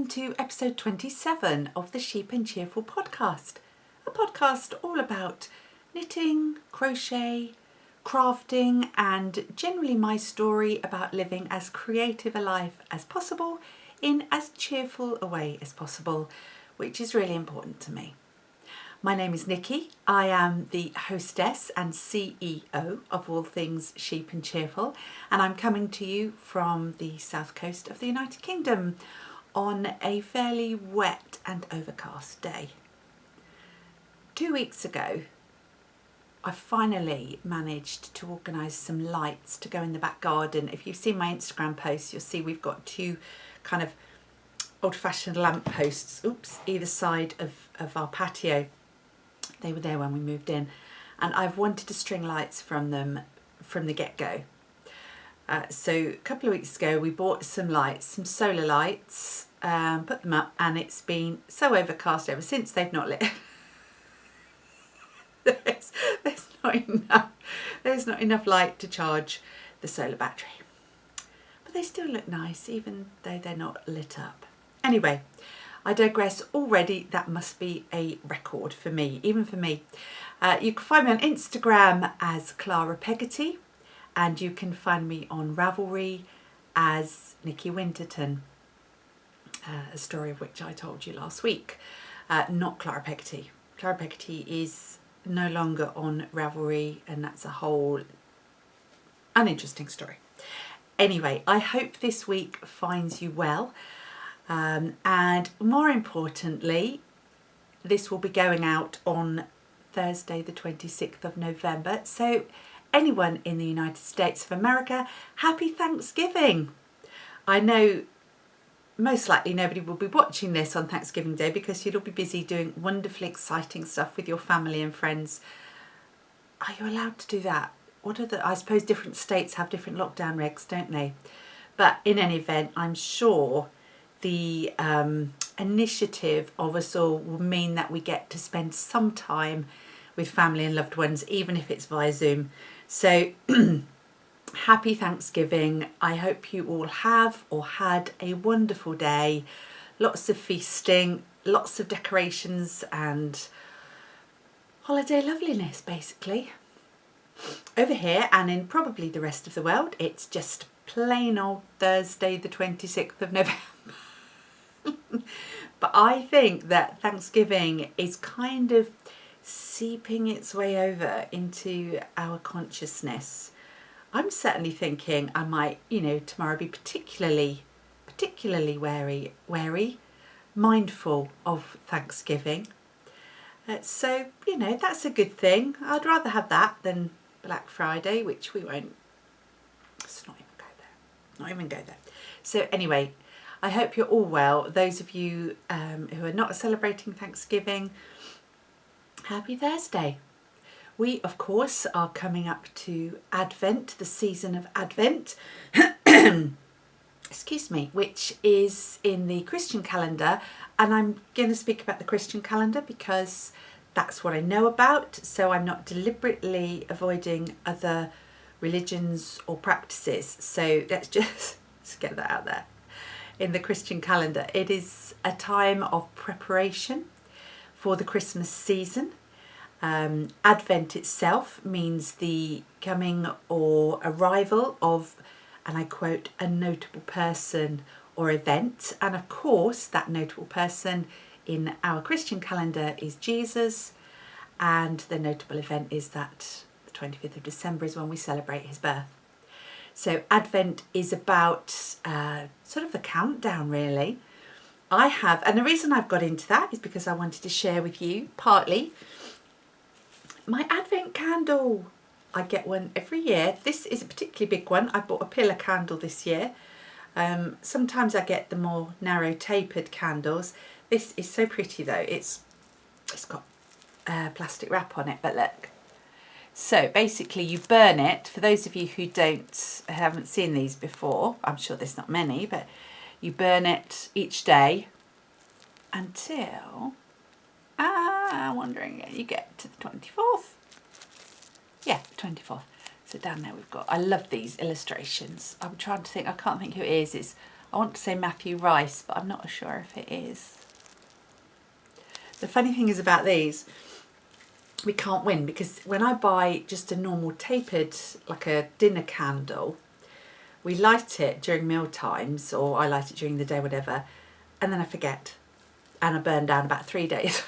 to episode 27 of the Sheep and Cheerful podcast, a podcast all about knitting, crochet, crafting, and generally my story about living as creative a life as possible in as cheerful a way as possible, which is really important to me. My name is Nicky. I am the hostess and CEO of all things Sheep and Cheerful, and I'm coming to you from the south coast of the United Kingdom on a fairly wet and overcast day. 2 weeks ago, I finally managed to organise some lights to go in the back garden. If you've seen my Instagram posts, you'll see we've got two kind of old-fashioned lamp posts, either side of our patio. They were there when we moved in, and I've wanted to string lights from them from the get-go. So a couple of weeks ago we bought some lights, some solar lights, put them up, and it's been so overcast ever since. They've not lit. There's not enough light to charge the solar battery, but they still look nice even though they're not lit up. Anyway, I digress already. That must be a record for me, even for me. You can find me on Instagram as Clara Peggotty, and you can find me on Ravelry as NickyWinterton, a story of which I told you last week. Not Clara Peggotty. Clara Peggotty is no longer on Ravelry, and that's a whole uninteresting story. Anyway, I hope this week finds you well. And more importantly, this will be going out on Thursday the 26th of November. So anyone in the United States of America, happy Thanksgiving. I know most likely nobody will be watching this on Thanksgiving Day because you'll all be busy doing wonderfully exciting stuff with your family and friends. Are you allowed to do that? I suppose different states have different lockdown regs, don't they? But in any event, I'm sure the initiative of us all will mean that we get to spend some time with family and loved ones, even if it's via Zoom. So happy Thanksgiving. I hope you all have or had a wonderful day. Lots of feasting, lots of decorations and holiday loveliness, basically. Over here and in probably the rest of the world, it's just plain old Thursday the 26th of November. But I think that Thanksgiving is kind of seeping its way over into our consciousness. I'm certainly thinking I might, tomorrow be particularly mindful of Thanksgiving. So, that's a good thing. I'd rather have that than Black Friday, which we won't. Let's not even go there. So anyway, I hope you're all well. Those of you who are not celebrating Thanksgiving, happy Thursday. We, of course, are coming up to Advent, the season of Advent, excuse me, which is in the Christian calendar. And I'm going to speak about the Christian calendar because that's what I know about. So I'm not deliberately avoiding other religions or practices. So let's just get that out there. In the Christian calendar, it is a time of preparation for the Christmas season. Advent itself means the coming or arrival of, and I quote, a notable person or event. And of course, that notable person in our Christian calendar is Jesus. And the notable event is that the 25th of December is when we celebrate his birth. So Advent is about sort of the countdown, really. And the reason I've got into that is because I wanted to share with you, partly, my Advent candle. I get one every year. This is a particularly big one. I bought a pillar candle this year. Sometimes I get the more narrow tapered candles. This is so pretty though. It's got plastic wrap on it, but look. So basically you burn it. For those of you who haven't seen these before, I'm sure there's not many, but you burn it each day until, I'm wondering, you get to the 24th. Yeah, 24th. So down there we've got, I love these illustrations. I'm trying to think, I can't think who it is. It's I want to say Matthew Rice, but I'm not sure if it is. The funny thing is about these, we can't win, because when I buy just a normal tapered, like a dinner candle, we light it during meal times, or I light it during the day, whatever, and then I forget, and I burn down about 3 days.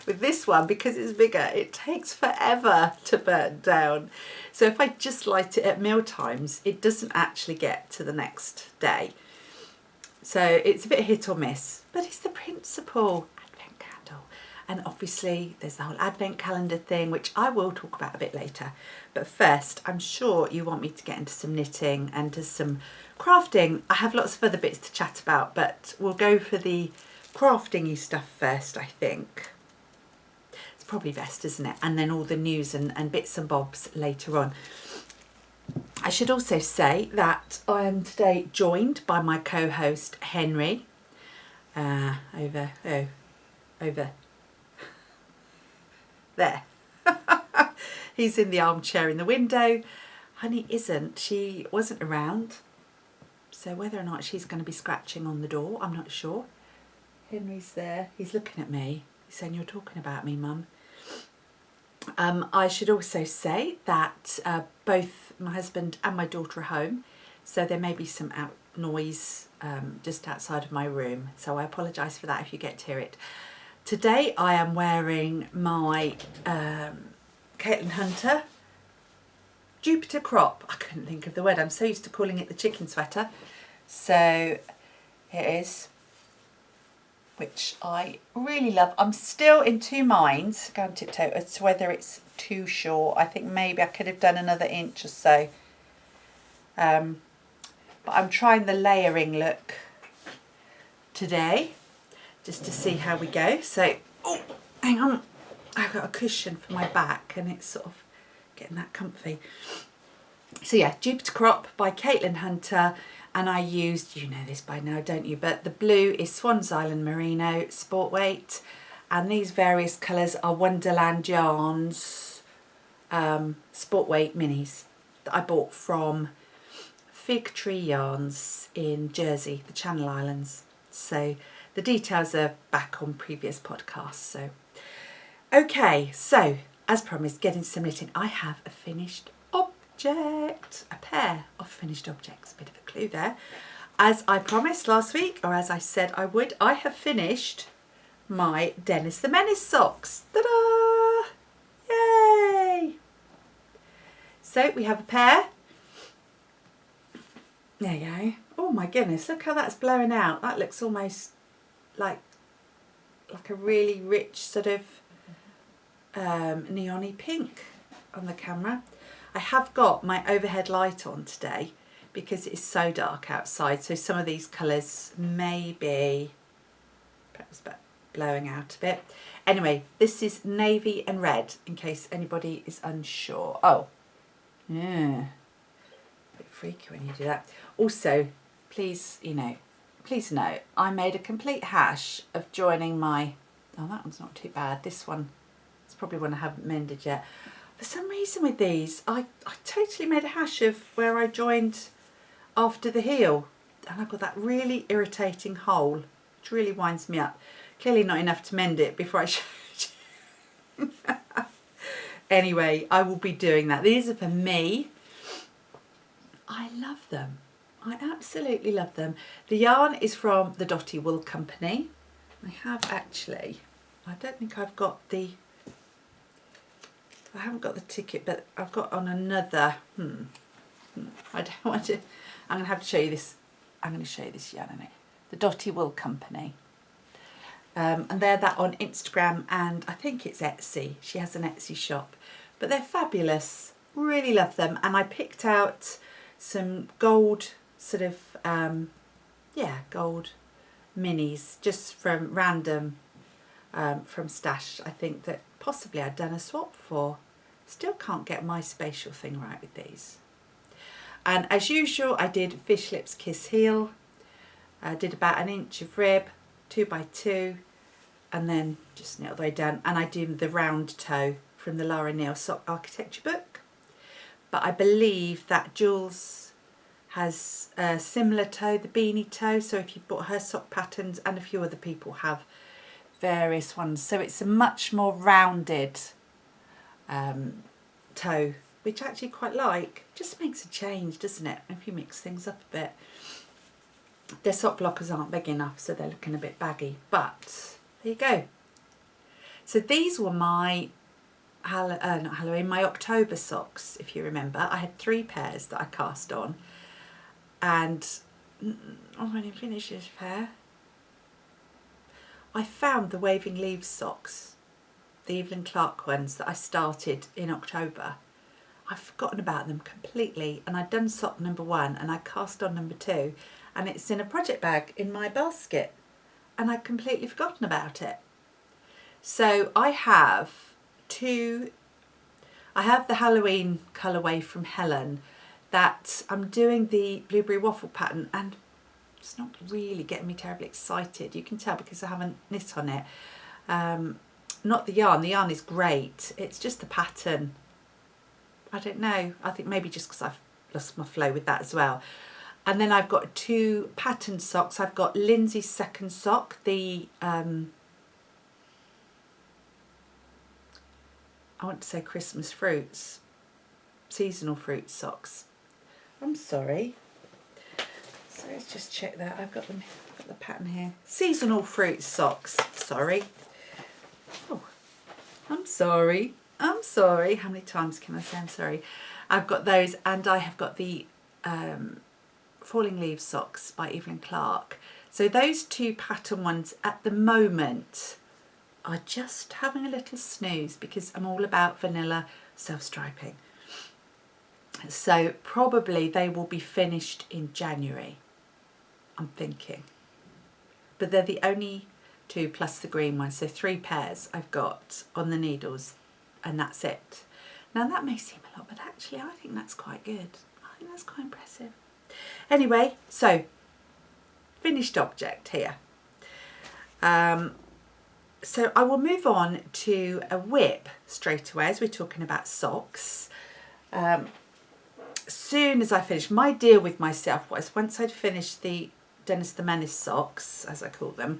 With this one, because it's bigger, it takes forever to burn down. So if I just light it at meal times, it doesn't actually get to the next day. So it's a bit hit or miss, but it's the principle. Advent candle. And obviously there's the whole advent calendar thing, which I will talk about a bit later. But first, I'm sure you want me to get into some knitting and to some crafting. I have lots of other bits to chat about, but we'll go for the crafting-y stuff first, I think. It's probably best, isn't it? And then all the news and bits and bobs later on. I should also say that I am today joined by my co-host Henry, over there. He's in the armchair in the window. Honey isn't. She wasn't around. So whether or not she's going to be scratching on the door, I'm not sure. Henry's there. He's looking at me. He's saying, "You're talking about me, Mum." I should also say that both my husband and my daughter are home, so there may be some out noise just outside of my room, so I apologise for that if you get to hear it. Today I am wearing my Caitlin Hunter Jupiter crop. I couldn't think of the word, I'm so used to calling it the chicken sweater. So here it is, which I really love. I'm still in two minds, go on tiptoe, as to whether it's too short. I think maybe I could have done another inch or so. But I'm trying the layering look today, just to see how we go. So, oh, hang on. I've got a cushion for my back and it's sort of getting that comfy. So yeah, Jupiter crop by Caitlin Hunter. And I used, you know this by now, don't you? But the blue is Swan's Island Merino Sport Weight. And these various colours are Wonderland Yarns Sport Weight Minis that I bought from Fig Tree Yarns in Jersey, the Channel Islands. So the details are back on previous podcasts. So, okay, so as promised, getting some knitting. I have a finished object, a pair of finished objects, a bit of a clue there. As I promised last week, or as I said I would, I have finished my Dennis the Menace socks. Ta-da! Yay! So we have a pair. There you go. Oh my goodness, look how that's blowing out. That looks almost like a really rich sort of neon-y pink on the camera. I have got my overhead light on today because it is so dark outside, so some of these colours may be perhaps blowing out a bit. Anyway, this is navy and red, in case anybody is unsure. Oh, yeah, a bit freaky when you do that. Also, please note, I made a complete hash of joining my, oh, that one's not too bad. This one is probably one I haven't mended yet. For some reason with these, I totally made a hash of where I joined after the heel. And I've got that really irritating hole, which really winds me up. Clearly not enough to mend it before I showed you. Anyway, I will be doing that. These are for me. I love them. I absolutely love them. The yarn is from the Dotty Wool Company. I have actually, I don't think I've got the, I haven't got the ticket, but I've got on another, I don't want to, I'm going to have to show you this, I'm going to show you this yarn in it. The Dotty Wool Company. And they're that on Instagram and I think it's Etsy. She has an Etsy shop. But they're fabulous. Really love them. And I picked out some gold sort of, gold minis just from random, from Stash. I think that possibly I'd done a swap for. Still can't get my spatial thing right with these. And as usual, I did Fish Lips Kiss Heel. I did about an inch of rib, 2x2, and then just knit all the way down. And I did the round toe from the Lara Neal Sock Architecture book. But I believe that Jules has a similar toe, the beanie toe. So if you've bought her sock patterns, and a few other people have various ones. So it's a much more rounded toe, which I actually quite like. Just makes a change, doesn't it, if you mix things up a bit. Their sock blockers aren't big enough, so they're looking a bit baggy, but there you go. So these were my not Halloween, my October socks. If you remember, I had 3 pairs that I cast on, and when I finished this pair, I found the Waving Leaves socks, the Evelyn Clark ones that I started in October. I've forgotten about them completely, and I'd done sock number 1 and I cast on number 2, and it's in a project bag in my basket, and I'd completely forgotten about it. So I have the Halloween colourway from Helen that I'm doing the blueberry waffle pattern, and it's not really getting me terribly excited. You can tell because I haven't knit on it. Not the yarn is great, it's just the pattern. I don't know, I think maybe just because I've lost my flow with that as well. And then I've got 2 pattern socks. I've got Lindsay's second sock, the I want to say Christmas fruits, seasonal fruit socks. I'm sorry. So let's just check that. I've got the pattern here. Seasonal fruit socks. Sorry. Oh, I'm sorry. I'm sorry. How many times can I say I'm sorry? I've got those, and I have got the Falling Leaves socks by Evelyn Clark. So those 2 pattern ones at the moment are just having a little snooze because I'm all about vanilla self-striping. So probably they will be finished in January, I'm thinking. But they're the only 2 plus the green one, so 3 pairs I've got on the needles, and that's it. Now that may seem a lot, but actually I think that's quite good. I think that's quite impressive. Anyway, so finished object here. So I will move on to a whip straight away, as we're talking about socks. Soon as I finish, my deal with myself was once I'd finished the Dennis the Menace socks, as I call them,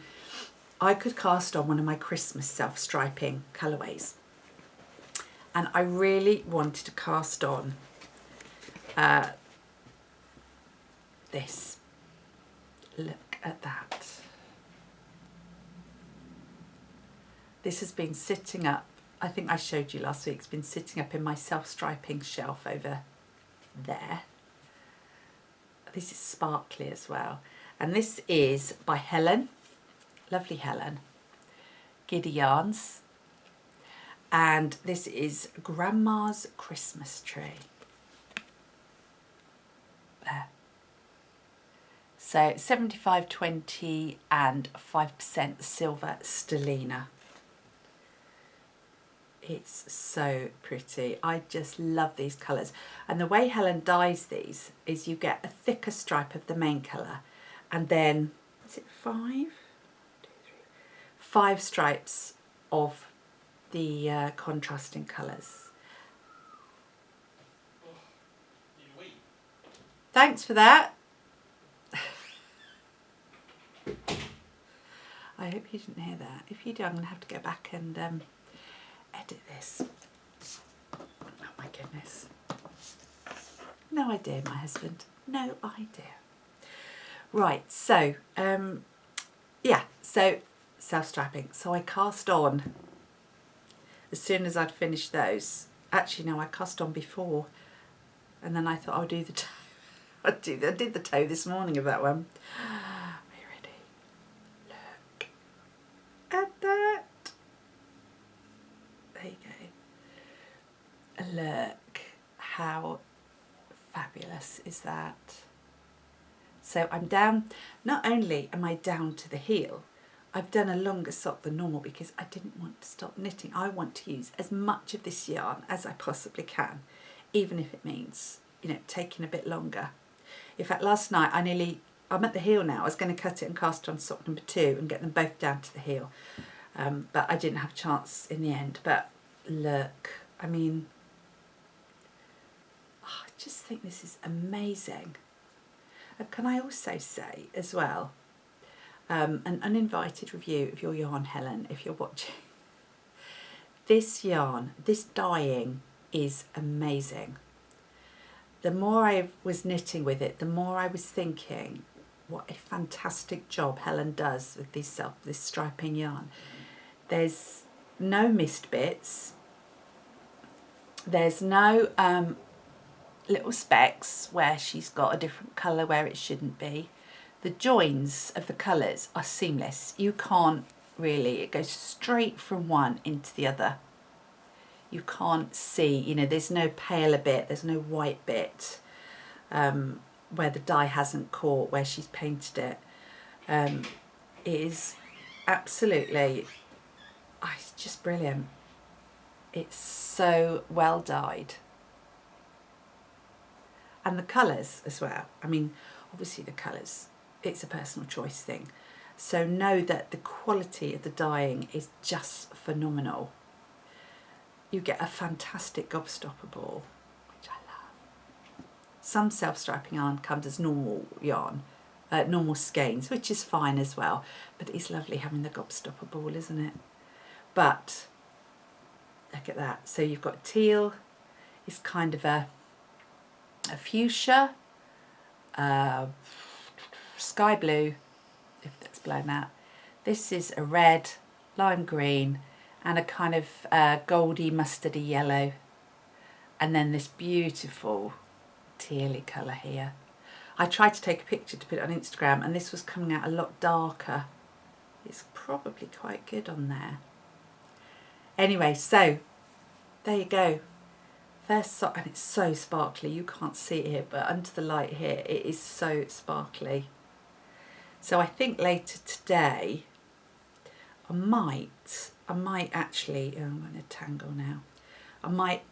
I could cast on one of my Christmas self-striping colourways. And I really wanted to cast on this. Look at that. This has been sitting up, I think I showed you last week, it's been sitting up in my self-striping shelf over there. This is sparkly as well. And this is by Helen, lovely Helen, Giddy Yarns. And this is Grandma's Christmas Tree. There. So 75/20 and 5% silver stellina. It's so pretty. I just love these colours. And the way Helen dyes these is you get a thicker stripe of the main colour, and then, is it 5? 1, 2, 3. 5 stripes of the contrasting colours. Thanks for that. I hope you didn't hear that. If you do, I'm going to have to go back and edit this. Oh my goodness. No idea, my husband. No idea. Right, so yeah, so self-striping. So I cast on as soon as I'd finished those. Actually, no, I cast on before, and then I thought I'll do the toe. I did the toe this morning of that one. Are you ready? Look at that. There you go. Look how fabulous is that. So I'm down, not only am I down to the heel, I've done a longer sock than normal because I didn't want to stop knitting. I want to use as much of this yarn as I possibly can, even if it means, you know, taking a bit longer. In fact, last night I'm at the heel now. I was going to cut it and cast on sock number 2 and get them both down to the heel. But I didn't have a chance in the end. But look, I mean, I just think this is amazing. Can I also say as well, an uninvited review of your yarn, Helen, if you're watching. This yarn, this dyeing is amazing. The more I was knitting with it, the more I was thinking, what a fantastic job Helen does with this striping yarn. There's no missed bits. There's no little specks where she's got a different colour where it shouldn't be. The joins of the colours are seamless. You can't really, it goes straight from one into the other. You can't see, you know, there's no paler bit, there's no white bit where the dye hasn't caught, where she's painted it. It is absolutely, it's just brilliant. It's so well dyed. And the colours as well. I mean, obviously the colours, it's a personal choice thing. So know that the quality of the dyeing is just phenomenal. You get a fantastic gobstopper ball, which I love. Some self-striping yarn comes as normal yarn, normal skeins, which is fine as well. But it's lovely having the gobstopper ball, isn't it? But look at that. So you've got teal. It's kind of a fuchsia, sky blue, if that's blown out. This is a red, lime green, and a kind of goldy mustardy yellow, and then this beautiful tealy colour here. I tried to take a picture to put it on Instagram, and this was coming out a lot darker. It's probably quite good on there. Anyway, so there you go. First sock, and it's so sparkly. You can't see it here, but under the light here, it is so sparkly. So I think later today, I might actually, I'm going to tangle now. I might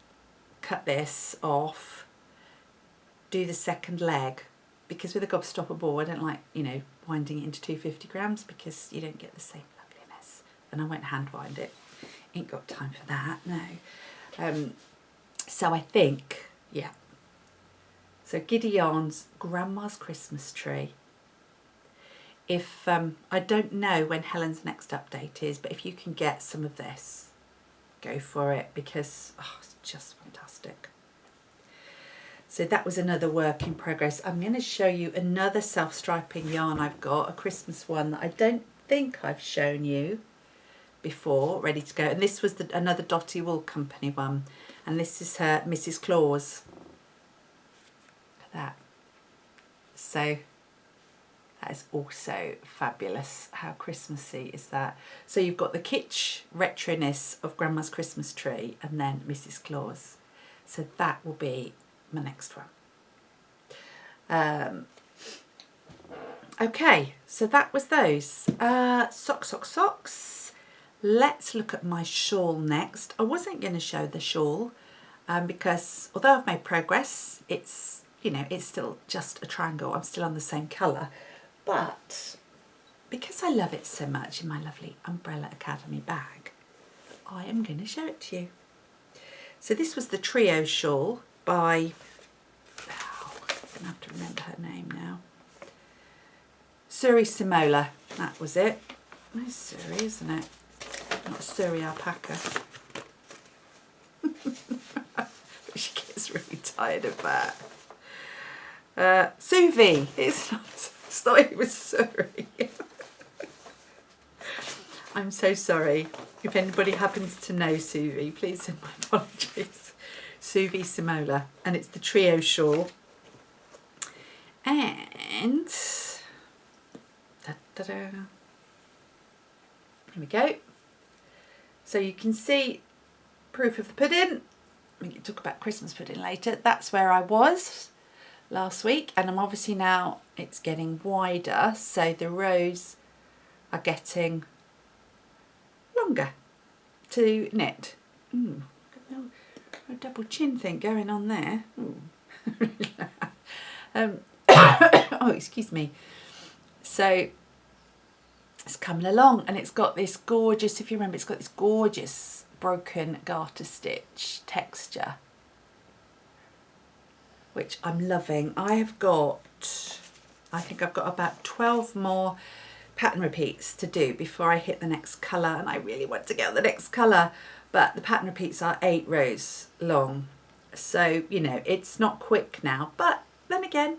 cut this off, do the second leg, because with a gobstopper ball, I don't like, you know, winding it into 250 grams because you don't get the same loveliness. And I won't hand wind it. Ain't got time for that, no. So I think, yeah. So Giddy Yarns, Grandma's Christmas Tree. If, I don't know when Helen's next update is, but if you can get some of this, go for it, because it's just fantastic. So that was another work in progress. I'm going to show you another self-striping yarn I've got, a Christmas one that I don't think I've shown you before, ready to go. And this was another Dotty Wool Company one. And this is her Mrs. Claus. Look at that. So that is also fabulous. How Christmassy is that? So you've got the kitsch retroness of Grandma's Christmas Tree and then Mrs. Claus. So that will be my next one. Okay, so that was those. Socks. Let's look at my shawl next. I wasn't going to show the shawl because although I've made progress, it's, you know, it's still just a triangle. I'm still on the same colour. But because I love it so much in my lovely Umbrella Academy bag, I am going to show it to you. So this was the trio shawl by, I'm going to have to remember her name now. Simola, that was it. Nice Surrey, isn't it? Not a Surrey alpaca. She gets really tired of that. Suvi, it's not it was Surrey. I'm so sorry. If anybody happens to know Suvi, please send my apologies. Suvi Simola, and it's the trio shawl. And here we go. So you can see proof of the pudding. We can talk about Christmas pudding later. That's where I was last week, and I'm obviously now, it's getting wider, so the rows are getting longer to knit. A double chin thing going on there. Oh, excuse me. So it's coming along, and it's got this gorgeous, if you remember, it's got this gorgeous broken garter stitch texture, which I'm loving. I have got I think I've got about 12 more pattern repeats to do before I hit the next colour, and I really want to get on the next colour, but the pattern repeats are 8 rows long, so you know it's not quick now, but then again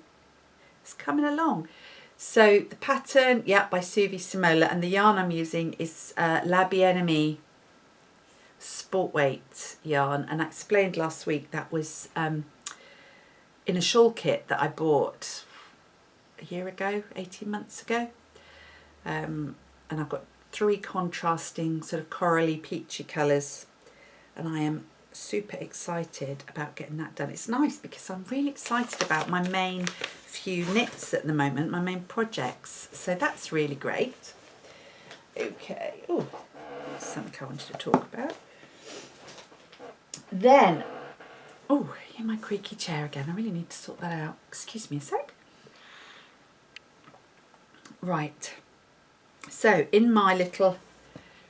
it's coming along. So the pattern, yeah, by Suvi Simola, and the yarn I'm using is La Bien-Aimée sport weight yarn, and I explained last week that was in a shawl kit that I bought a year ago, 18 months ago, and I've got 3 contrasting sort of corally peachy colours, and I am super excited about getting that done. It's nice because I'm really excited about my main few knits at the moment, my main projects, so that's really great. Okay, oh, something I wanted to talk about. Then, oh, in my creaky chair again, I really need to sort that out. Excuse me a sec. Right, so in my little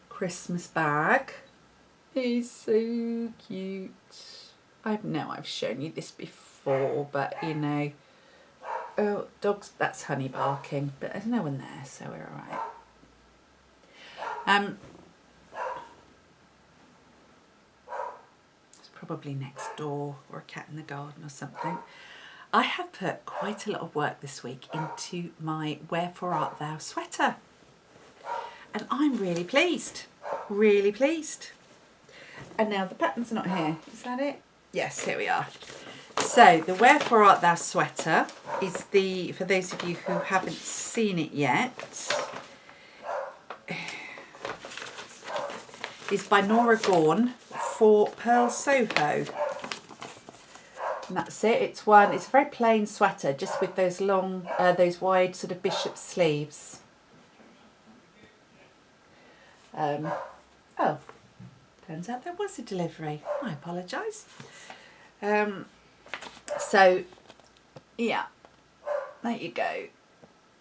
Christmas bag, he's so cute. I know I've shown you this before, but you know, oh, dogs, that's Honey barking, but there's no one there, so we're all right. It's probably next door, or a cat in the garden or something. I have put quite a lot of work this week into my Wherefore Art Thou sweater, and I'm really pleased, really pleased. And now the pattern's not here, is that it? Yes, here we are. So the Wherefore Art Thou sweater is the, for those of you who haven't seen it yet, is by Norah Gaughan for Purl Soho. And that's it. It's a very plain sweater, just with those long, those wide sort of bishop sleeves. Oh, turns out there was a delivery. I apologise. So, yeah, there you go.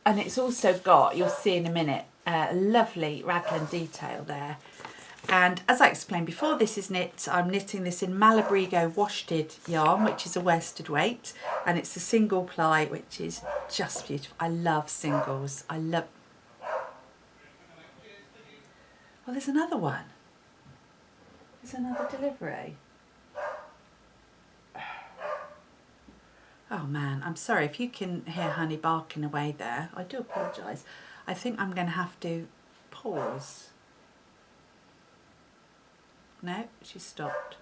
And it's also got, you'll see in a minute, a lovely raglan detail there. And as I explained before, this is I'm knitting this in Malabrigo Washted yarn, which is a worsted weight, and it's a single ply, which is just beautiful. I love singles. Well, there's another one. There's another delivery. Oh man, I'm sorry if you can hear Honey barking away there. I do apologise. I think I'm going to have to pause. No, she stopped.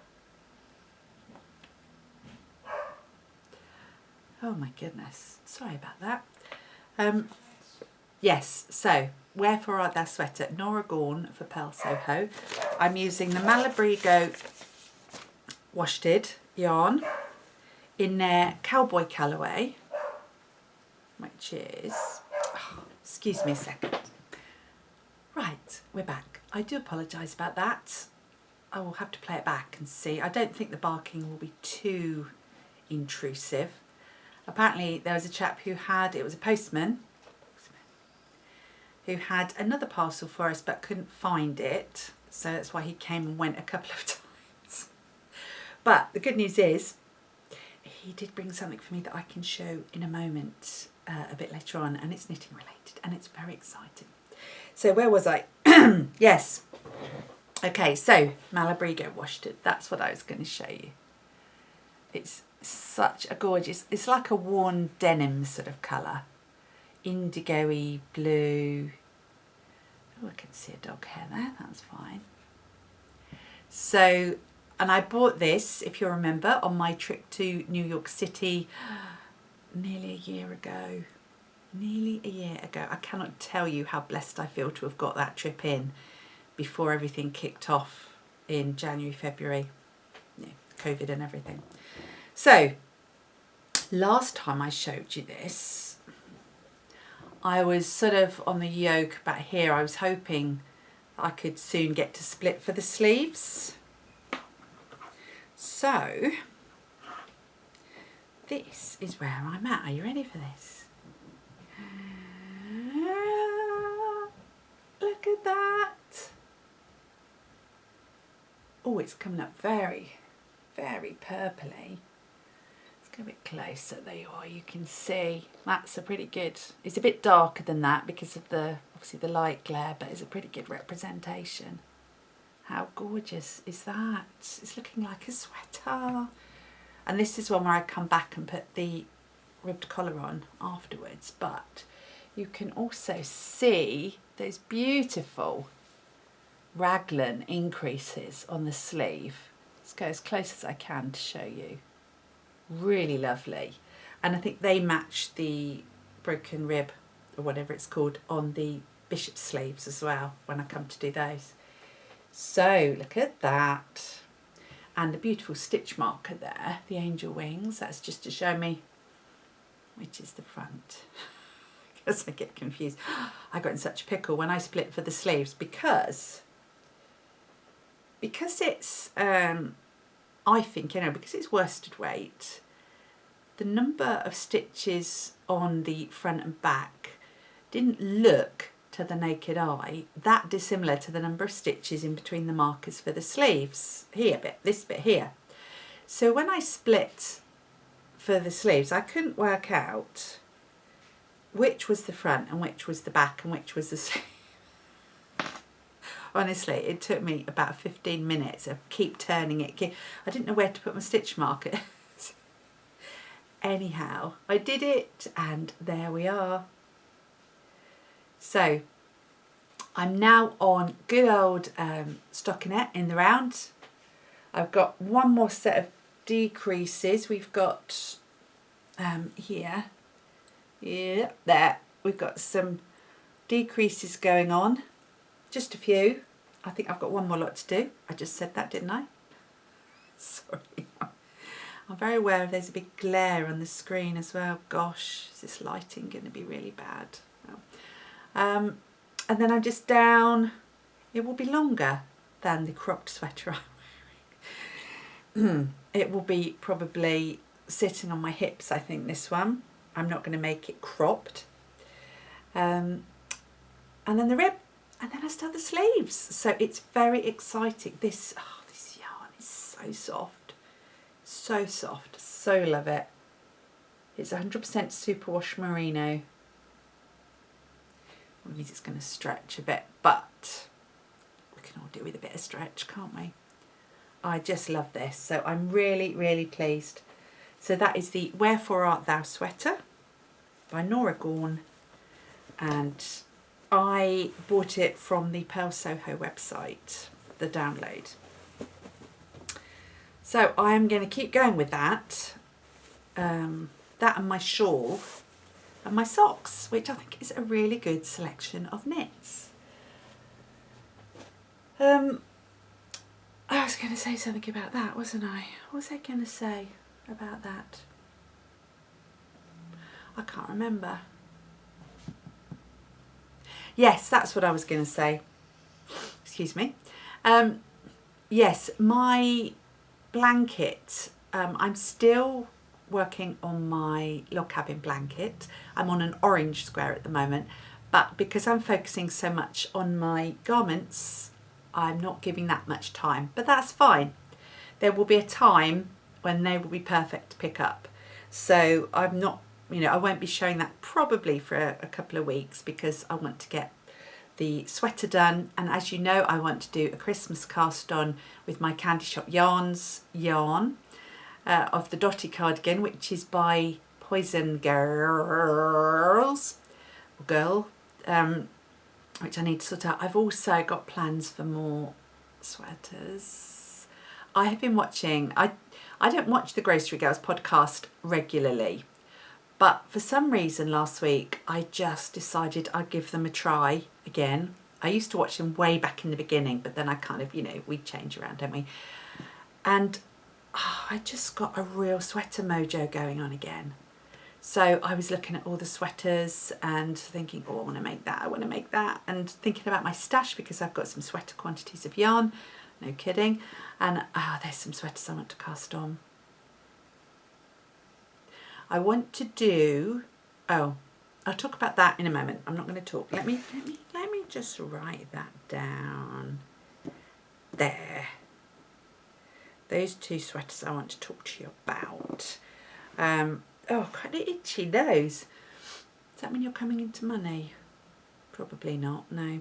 Oh my goodness, sorry about that. Yes, so Wherefore Art Thou sweater, Norah Gaughan for Purl Soho. I'm using the Malabrigo Washted yarn in their Cowboy colourway, which is, oh, excuse me a second. Right, we're back. I do apologise about that. I will have to play it back and see. I don't think the barking will be too intrusive. Apparently there was a chap who had, it was a postman, who had another parcel for us but couldn't find it. So that's why he came and went a couple of times. But the good news is, he did bring something for me that I can show in a moment, a bit later on, and it's knitting related and it's very exciting. So where was I? Yes. Okay, so Malabrigo Washted, that's what I was going to show you. It's such a gorgeous, it's like a worn denim sort of colour. Indigo-y blue. Oh, I can see a dog hair there, that's fine. So, and I bought this, if you remember, on my trip to New York City nearly a year ago. Nearly a year ago. I cannot tell you how blessed I feel to have got that trip in before everything kicked off in January, February, yeah, COVID and everything. So, last time I showed you this, I was sort of on the yoke back here. I was hoping I could soon get to split for the sleeves. So, this is where I'm at. Are you ready for this? Look at that. Oh, it's coming up very, very purpley. It's a bit closer. There you are. You can see that's a pretty good. It's a bit darker than that because of the obviously the light glare, but it's a pretty good representation. How gorgeous is that? It's looking like a sweater. And this is one where I come back and put the ribbed collar on afterwards. But you can also see those beautiful raglan increases on the sleeve. Let's go as close as I can to show you. Really lovely. And I think they match the broken rib or whatever it's called on the bishop sleeves as well when I come to do those. So look at that. And the beautiful stitch marker there, the angel wings. That's just to show me which is the front. Because I get confused. I got in such a pickle when I split for the sleeves because it's I think, you know, because it's worsted weight, the number of stitches on the front and back didn't look to the naked eye that dissimilar to the number of stitches in between the markers for the sleeves. Here, this bit here. So when I split for the sleeves, I couldn't work out which was the front and which was the back and which was the sleeve. Honestly, it took me about 15 minutes of keep turning it. I didn't know where to put my stitch markers. Anyhow, I did it and there we are. So I'm now on good old stockinette in the round. I've got one more set of decreases. We've got here, yeah, there. We've got some decreases going on. Just a few. I think I've got one more lot to do. I just said that, didn't I? Sorry. I'm very aware of there's a big glare on the screen as well. Gosh, is this lighting going to be really bad? And then I'm just down. It will be longer than the cropped sweater I'm wearing. It will be probably sitting on my hips, I think, this one. I'm not going to make it cropped. And then the rib. And then I start the sleeves. So it's very exciting. This yarn is so soft. So soft. So love it. It's 100% superwash merino. That means it's going to stretch a bit, but we can all do with a bit of stretch, can't we? I just love this. So I'm really, really pleased. So that is the Wherefore Art Thou sweater by Norah Gaughan. And I bought it from the Purl Soho website, the download. So I am going to keep going with that. That and my shawl and my socks, which I think is a really good selection of knits. I was going to say something about that, wasn't I? What was I going to say about that? I can't remember. Yes, that's what I was going to say. Excuse me. Yes, my blanket, I'm still working on my log cabin blanket. I'm on an orange square at the moment, but because I'm focusing so much on my garments, I'm not giving that much time, but that's fine. There will be a time when they will be perfect to pick up. So I'm not, you know, I won't be showing that probably for a couple of weeks because I want to get the sweater done. And as you know, I want to do a Christmas cast on with my Candy Shop Yarns yarn of the Dotty cardigan, which is by Poison Girls, which I need to sort out. I've also got plans for more sweaters. I have been watching, I don't watch the Grocery Girls podcast regularly, but for some reason last week I just decided I'd give them a try again. I used to watch them way back in the beginning, but then I kind of, you know, we change around, don't we? And I just got a real sweater mojo going on again. So I was looking at all the sweaters and thinking, oh, I want to make that, I want to make that, and thinking about my stash because I've got some sweater quantities of yarn, no kidding, and there's some sweaters I want to cast on. I want to do, I'll talk about that in a moment. I'm not going to talk. Let me just write that down. There. Those two sweaters I want to talk to you about. Oh, quite an itchy nose. Does that mean you're coming into money? Probably not, no.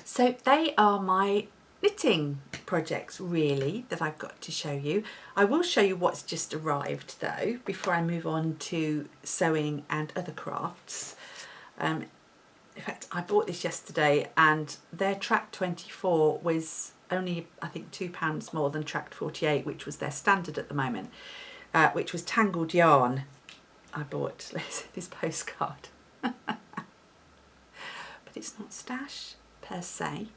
So they are my knitting projects really that I've got to show you. I will show you what's just arrived though before I move on to sewing and other crafts. In fact, I bought this yesterday and their Track 24 was only I think £2 more than Track 48, which was their standard at the moment, which was Tangled Yarn. I bought this postcard. But it's not stash per se.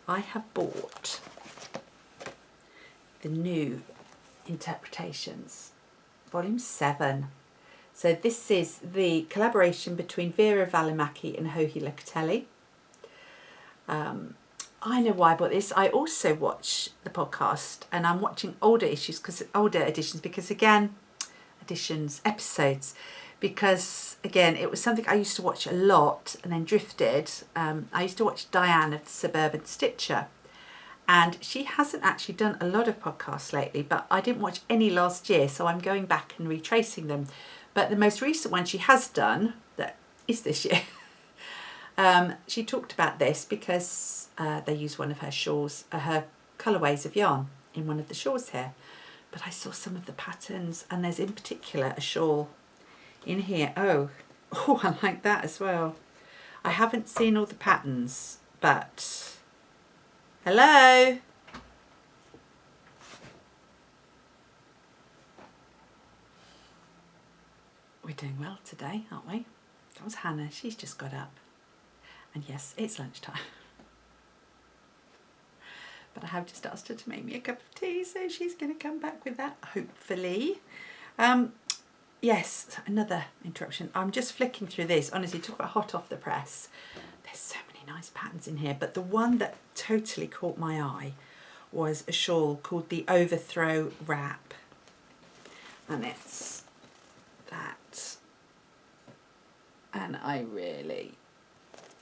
I have bought the new Interpretations, volume 7. So this is the collaboration between Vera Välimäki and Johi Locatelli. I know why I bought this. I also watch the podcast and I'm watching older editions because again, episodes, because again, it was something I used to watch a lot and then drifted. I used to watch Diane of the Suburban Stitcher, and she hasn't actually done a lot of podcasts lately, but I didn't watch any last year, so I'm going back and retracing them. But the most recent one she has done, that is this year, she talked about this because they use one of her shawls, her colourways of yarn in one of the shawls here. But I saw some of the patterns, and there's in particular a shawl in here. Oh, I like that as well. I haven't seen all the patterns, but hello. We're doing well today, aren't we? That was Hannah. She's just got up. And yes, it's lunchtime. But I have just asked her to make me a cup of tea, so she's going to come back with that, hopefully. Yes, another interruption. I'm just flicking through this. Honestly, talk about hot off the press. There's so many nice patterns in here, but the one that totally caught my eye was a shawl called the Overthrow Wrap. And it's that. And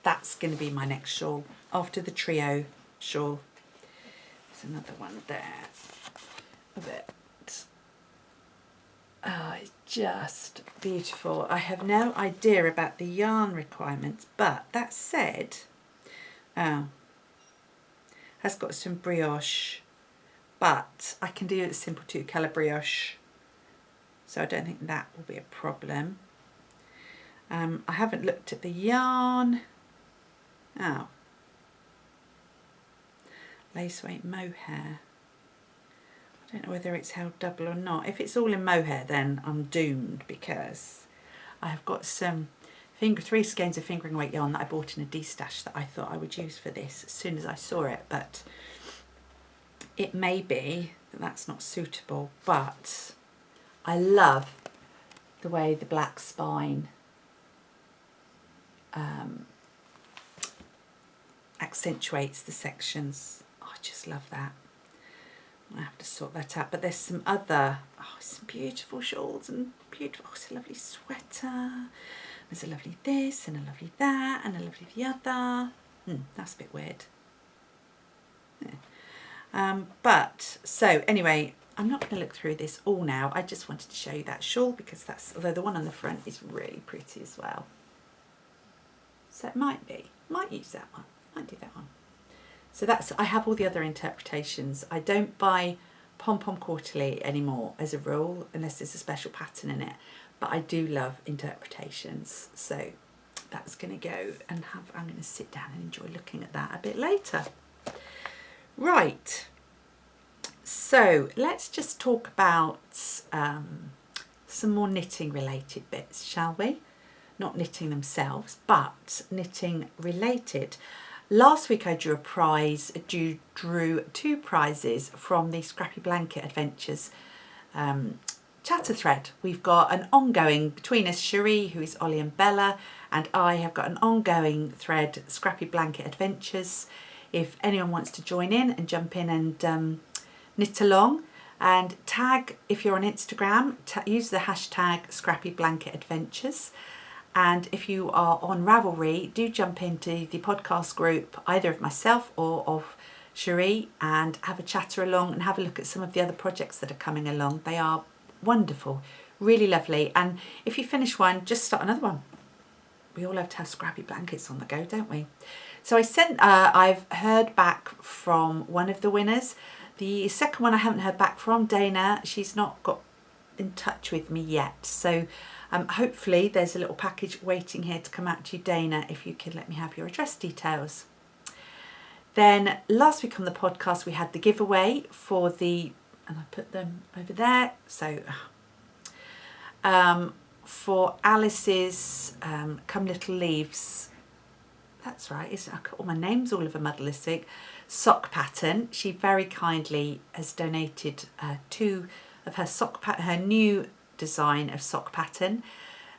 that's going to be my next shawl after the trio shawl. There's another one there of it. Oh, it's just beautiful. I have no idea about the yarn requirements, but that said, has got some brioche, but I can do a simple 2-colour brioche, so I don't think that will be a problem. I haven't looked at the yarn. Oh, lace weight mohair. I don't know whether it's held double or not. If it's all in mohair, then I'm doomed, because I have got some 3 skeins of fingering weight yarn that I bought in a D-stash that I thought I would use for this as soon as I saw it, but it may be that that's not suitable. But I love the way the black spine accentuates the sections. Oh, I just love that. I have to sort that out. But there's some other, some beautiful shawls and beautiful, it's a lovely sweater. There's a lovely this and a lovely that and a lovely the other. That's a bit weird. Yeah. But so anyway, I'm not going to look through this all now. I just wanted to show you that shawl because although the one on the front is really pretty as well. So it might use that one. Might do that one. So I have all the other interpretations. I don't buy Pom Pom Quarterly anymore as a rule, unless there's a special pattern in it. But I do love interpretations. So that's going to go and I'm going to sit down and enjoy looking at that a bit later. Right. So let's just talk about some more knitting related bits, shall we? Not knitting themselves, but knitting related. Last week I drew 2 prizes from the Scrappy Blanket Adventures chatter thread. We've got an ongoing between us, Cherie, who is Ollie and Bella, and I have got an ongoing thread, Scrappy Blanket Adventures. If anyone wants to join in and jump in and knit along, and tag, if you're on Instagram, use the hashtag Scrappy Blanket Adventures. And if you are on Ravelry, do jump into the podcast group, either of myself or of Cherie, and have a chatter along and have a look at some of the other projects that are coming along. They are wonderful, really lovely. And if you finish one, just start another one. We all have to have scrappy blankets on the go, don't we? So I've heard back from one of the winners. The second one I haven't heard back from, Dana. She's not got in touch with me yet. So hopefully there's a little package waiting here to come out to you, Dana, if you could let me have your address details. Then last week on the podcast we had the giveaway for the, and I put them over there, so for Alice's Come Little Leaves, that's right, all my name's all of a muddle this week, sock pattern. She very kindly has donated 2 of her her new design of sock pattern,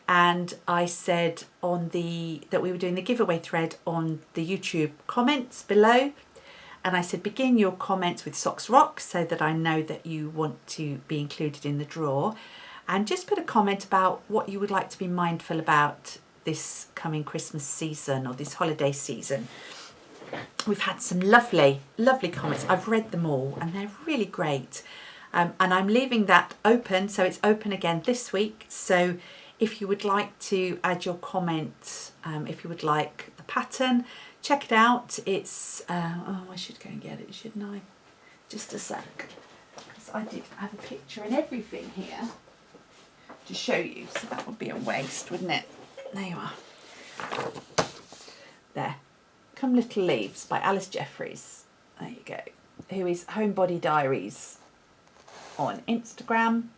and I said that we were doing the giveaway thread on the YouTube comments below, and I said begin your comments with Socks Rock so that I know that you want to be included in the draw, and just put a comment about what you would like to be mindful about this coming Christmas season or this holiday season. We've had some lovely comments. I've read them all and they're really great, and I'm leaving that open, so it's open again this week. So if you would like to add your comment, if you would like the pattern, check it out. It's oh, I should go and get it, shouldn't I? Just a sec, because I did have a picture and everything here to show you, so that would be a waste, wouldn't it? There you are. There. Come Little Leaves by Alice Jeffries. There you go. Who is Homebody Diaries on Instagram.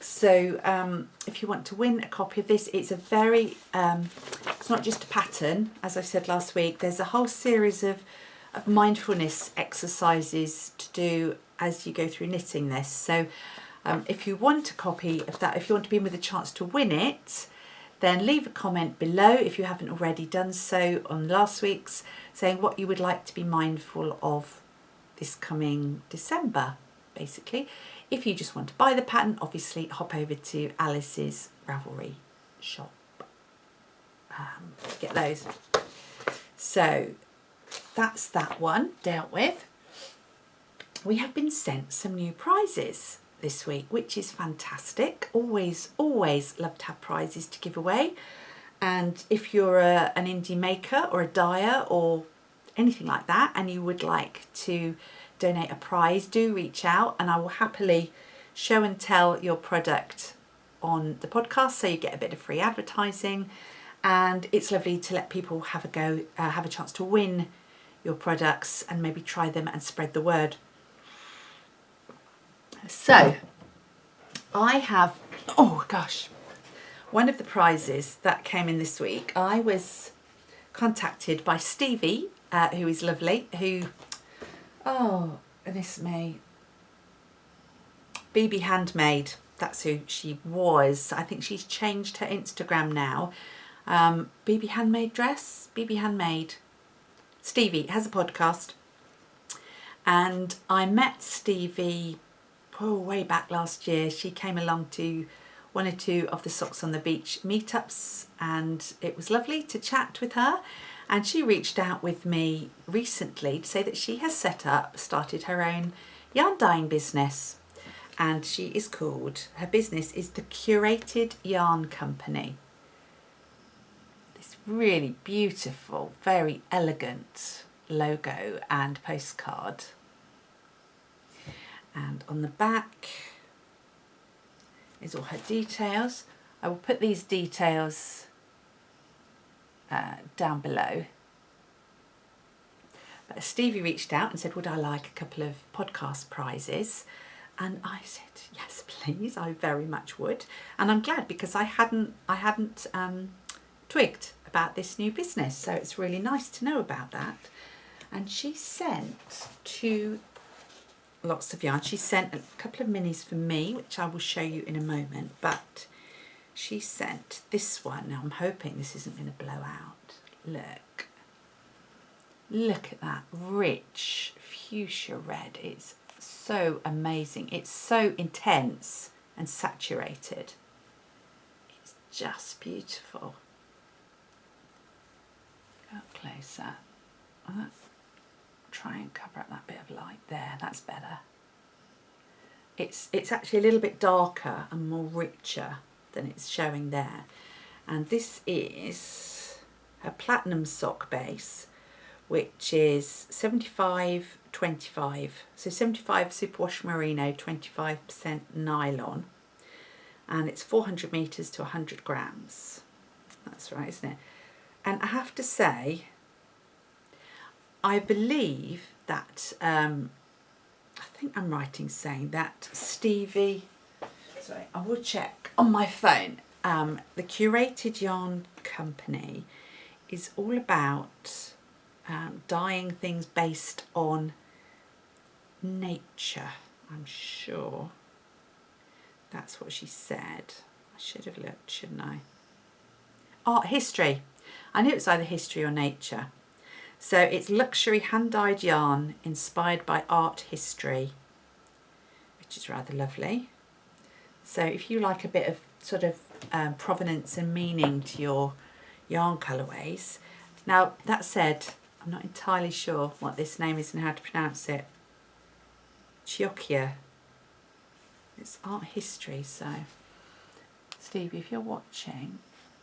So if you want to win a copy of this, it's a very, it's not just a pattern, as I said last week, there's a whole series of mindfulness exercises to do as you go through knitting this. So if you want a copy of that, if you want to be in with a chance to win it, then leave a comment below if you haven't already done so on last week's, saying what you would like to be mindful of this coming December, basically. If you just want to buy the pattern, obviously hop over to Alice's Ravelry shop. Get those. So that's that one dealt with. We have been sent some new prizes this week, which is fantastic. Always love to have prizes to give away. And if you're an indie maker or a dyer or anything like that, and you would like to donate a prize, do reach out and I will happily show and tell your product on the podcast, so you get a bit of free advertising, and it's lovely to let people have a go, have a chance to win your products and maybe try them and spread the word. So I have, oh gosh, one of the prizes that came in this week, I was contacted by Stevie, who is lovely, who, oh goodness me, BB Handmade, that's who she was. I think she's changed her Instagram now. BB Handmade Dress, BB Handmade. Stevie has a podcast, and I met Stevie way back last year. She came along to 1 or 2 of the Socks on the Beach meetups, and it was lovely to chat with her. And she reached out with me recently to say that she has started her own yarn dyeing business, and she is called, her business is the Curated Yarn Company. This really beautiful, very elegant logo and postcard. And on the back is all her details. I will put these details down below. But Stevie reached out and said, would I like a couple of podcast prizes? And I said, yes, please, I very much would. And I'm glad, because I hadn't twigged about this new business, so it's really nice to know about that. And she sent 2 lots of yarn. She sent a couple of minis for me, which I will show you in a moment, but she sent this one. Now I'm hoping this isn't going to blow out. Look at that rich fuchsia red. It's so amazing. It's so intense and saturated. It's just beautiful. Go up closer. Try and cover up that bit of light there. That's better. it's actually a little bit darker and more richer than it's showing there. And this is a platinum sock base, which is 75-25. So 75 superwash merino, 25% nylon. And it's 400 metres to 100 grams. That's right, isn't it? And I have to say, I believe that, I think I'm right in saying that Stevie, sorry, I will check on my phone. The Curated Yarn Company is all about dyeing things based on nature, I'm sure. That's what she said. I should have looked, shouldn't I? Art history. I knew it was either history or nature. So it's luxury hand-dyed yarn inspired by art history, which is rather lovely. So if you like a bit of sort of provenance and meaning to your yarn colourways. Now, that said, I'm not entirely sure what this name is and how to pronounce it. Chiocchia. It's art history, so Stevie, if you're watching,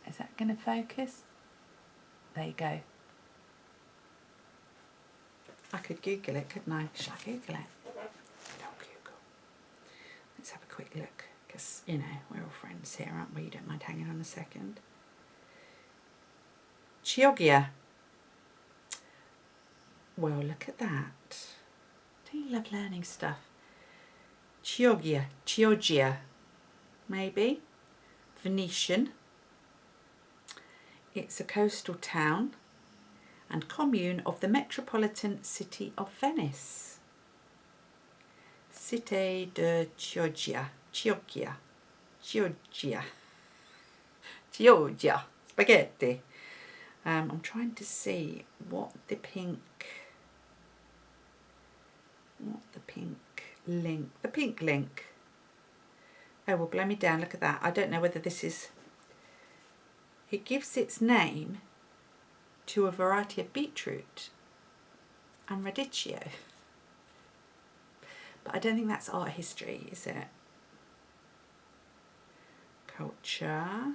is that going to focus? There you go. I could Google it, couldn't I? Shall I Google it? Don't Google. Let's have a quick look, because, you know, we're all friends here, aren't we? You don't mind hanging on a second. Chioggia. Well, look at that. Don't you love learning stuff? Chioggia, maybe. Venetian. It's a coastal town and commune of the metropolitan city of Venice. Cité de Chioggia. Chioggia. Spaghetti. I'm trying to see what the pink link. Oh, well, blow me down, look at that. I don't know whether this is, it gives its name to a variety of beetroot and radicchio. But I don't think that's art history, is it? Culture.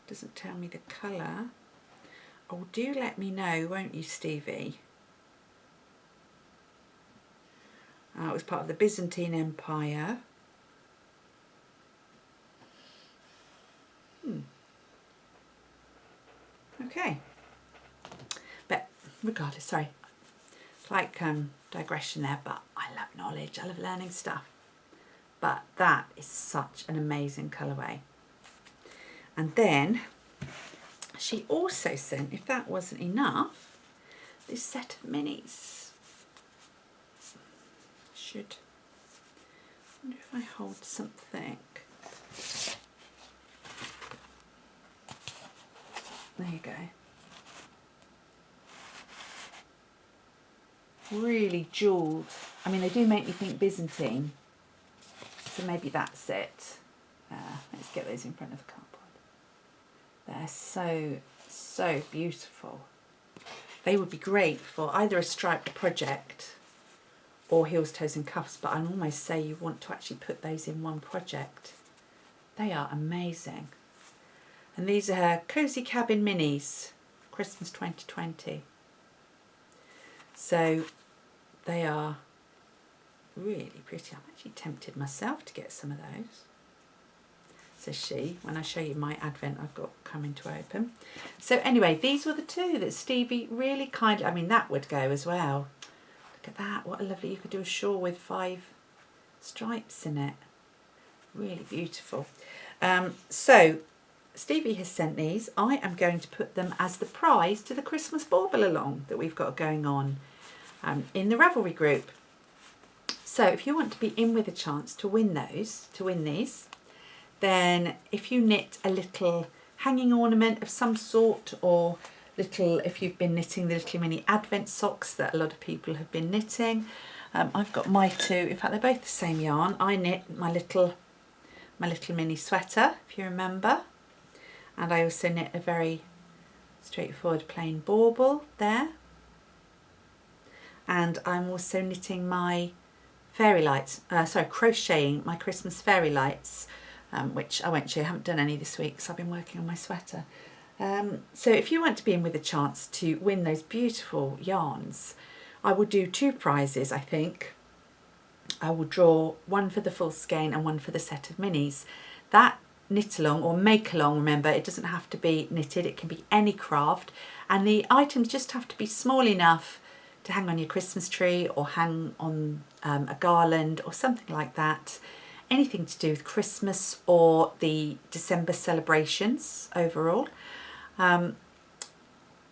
Doesn't tell me the colour. Oh, do let me know, won't you, Stevie? It was part of the Byzantine Empire. Okay. But regardless, sorry. Like digression there, but I love knowledge. I love learning stuff. But that is such an amazing colourway. And then she also sent, if that wasn't enough, this set of minis. I wonder if I hold something. There you go. Really jewelled. I mean, they do make me think Byzantine. So maybe that's it. Let's get those in front of the cardboard. They're so beautiful. They would be great for either a striped project or heels, toes and cuffs, but I'd almost say you want to actually put those in one project. They are amazing. And these are Cozy Cabin Minis, Christmas 2020. So they are really pretty. I'm actually tempted myself to get some of those. Says she, when I show you my advent I've got coming to open. So anyway, these were the two that Stevie really kindly, I mean that would go as well. Look at that, what a lovely, you could do a shawl with 5 stripes in it. Really beautiful. So Stevie has sent these. I am going to put them as the prize to the Christmas bauble along that we've got going on in the Ravelry Group. So if you want to be in with a chance to win these, then if you knit a little hanging ornament of some sort, or little, if you've been knitting the little mini advent socks that a lot of people have been knitting, I've got my two, in fact they're both the same yarn. I knit my little mini sweater, if you remember, and I also knit a very straightforward plain bauble there. and I'm also knitting my fairy lights, crocheting my Christmas fairy lights, which I won't show you. I haven't done any this week because I've been working on my sweater. So if you want to be in with a chance to win those beautiful yarns, I will do 2 prizes, I think. I will draw one for the full skein and one for the set of minis. That knit along or make along, remember, it doesn't have to be knitted, it can be any craft, and the items just have to be small enough to hang on your Christmas tree or hang on a garland or something like that. Anything to do with Christmas or the December celebrations overall.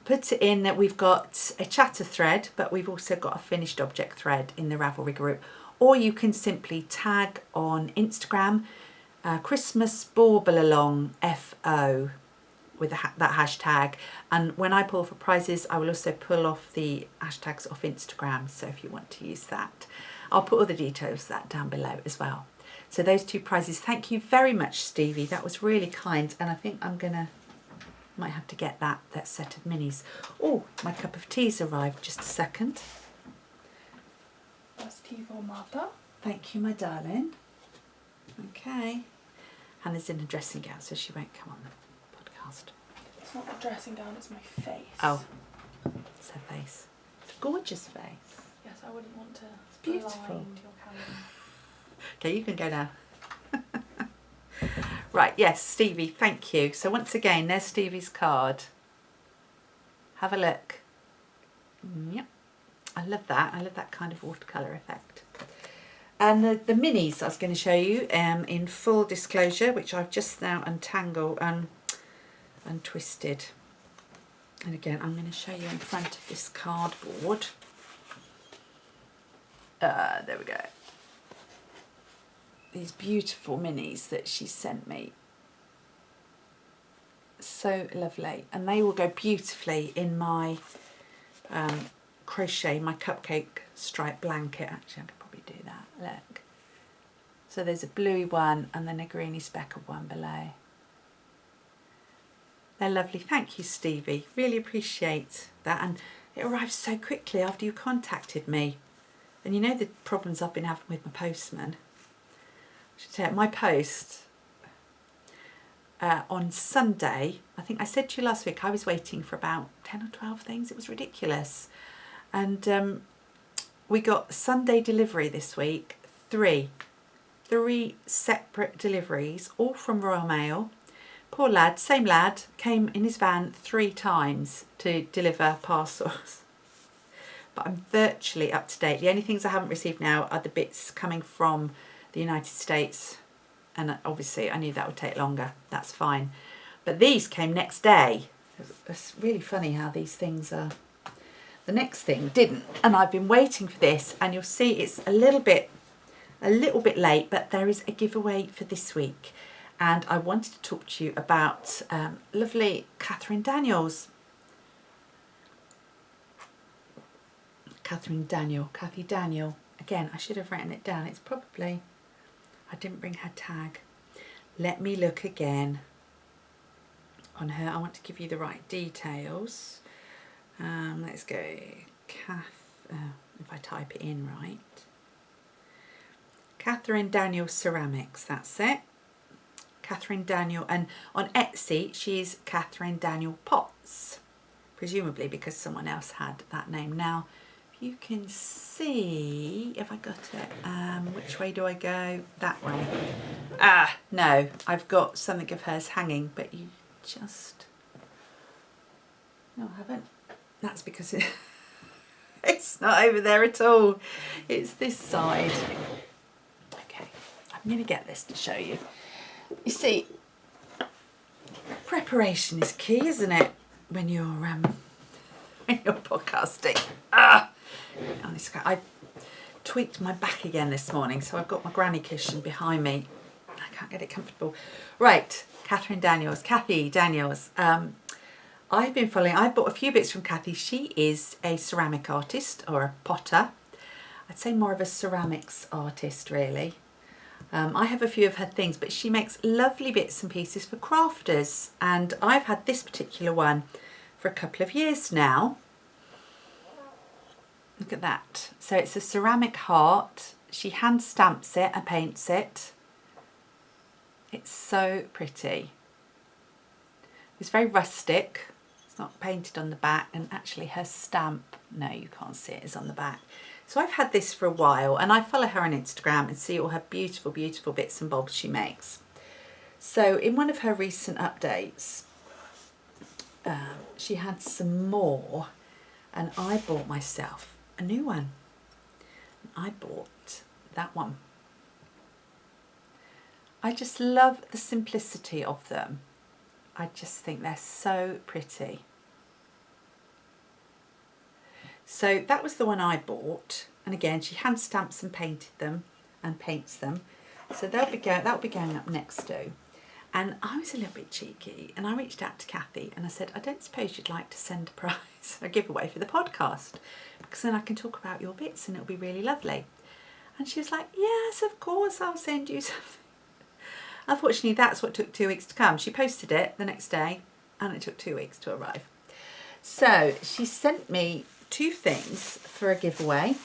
Put it in that we've got a chatter thread, but we've also got a finished object thread in the Ravelry group, or you can simply tag on Instagram Christmas Bauble Along FO with that hashtag, and when I pull for prizes I will also pull off the hashtags off Instagram, so if you want to use that, I'll put all the details of that down below as well. So those 2 prizes, thank you very much, Stevie, that was really kind, and I think might have to get that set of minis. Oh, my cup of tea's arrived, just a second. That's tea for Martha. Thank you, my darling. Okay. Hannah's in a dressing gown, so she won't come on the podcast. It's not the dressing gown, it's my face. Oh, it's her face. It's a gorgeous face. Yes, I wouldn't want to. It's beautiful. Blind your camera. Okay, you can go now. Right, yes, Stevie, thank you. So once again, there's Stevie's card. Have a look. Yep, I love that. I love that kind of watercolour effect. And the minis I was going to show you in full disclosure, which I've just now untangled and untwisted. And again, I'm going to show you in front of this cardboard. There we go. These beautiful minis that she sent me. So lovely. And they will go beautifully in my crochet, my cupcake stripe blanket. Actually, I could probably do that. Look. So there's a bluey one and then a greeny speckled one below. They're lovely. Thank you, Stevie. Really appreciate that. And it arrived so quickly after you contacted me. And you know the problems I've been having with my postman. I should tell you, my post on Sunday, I think I said to you last week, I was waiting for about 10 or 12 things. It was ridiculous. And we got Sunday delivery this week, three separate deliveries, all from Royal Mail. Poor lad, same lad, came in his van 3 times to deliver parcels. But I'm virtually up to date. The only things I haven't received now are the bits coming from the United States, and obviously I knew that would take longer. That's fine. But these came next day. It's really funny how these things are. The next thing didn't, and I've been waiting for this, and you'll see it's a little bit late, but there is a giveaway for this week, and I wanted to talk to you about lovely Cathy Daniel. Again, I should have written it down. It's probably, I didn't bring her tag. Let me look again on her. I want to give you the right details. Let's go if I type it in right. Catherine Daniel Ceramics, that's it. Catherine Daniel, and on Etsy she's Catherine Daniel Pots, presumably because someone else had that name. Now you can see, if I got it, which way do I go? That way. Ah, no, I've got something of hers hanging, but you just, no, I haven't. That's because it's not over there at all. It's this side. Okay, I'm going to get this to show you. You see, preparation is key, isn't it, when you're podcasting. Honestly, I tweaked my back again this morning, so I've got my granny cushion behind me. I can't get it comfortable. Right, Cathy Daniels. I've been following, I bought a few bits from Cathy. She is a ceramic artist, or a potter. I'd say more of a ceramics artist, really. I have a few of her things, but she makes lovely bits and pieces for crafters, and I've had this particular one for a couple of years now. Look at that. So it's a ceramic heart. She hand stamps it and paints it. It's so pretty. It's very rustic. It's not painted on the back, and actually her stamp, no, you can't see it, is on the back. So I've had this for a while, and I follow her on Instagram and see all her beautiful, beautiful bits and bobs she makes. So in one of her recent updates, she had some more, and I bought myself a new one. I bought that one. I just love the simplicity of them. I just think they're so pretty. So that was the one I bought, and again she hand stamps and painted them and paints them. So that'll be going up next too. And I was a little bit cheeky, and I reached out to Kathy and I said, I don't suppose you'd like to send a prize, a giveaway for the podcast, because then I can talk about your bits and it'll be really lovely. And she was like, yes, of course, I'll send you something. Unfortunately, that's what took 2 weeks to come. She posted it the next day and it took 2 weeks to arrive. So she sent me 2 things for a giveaway,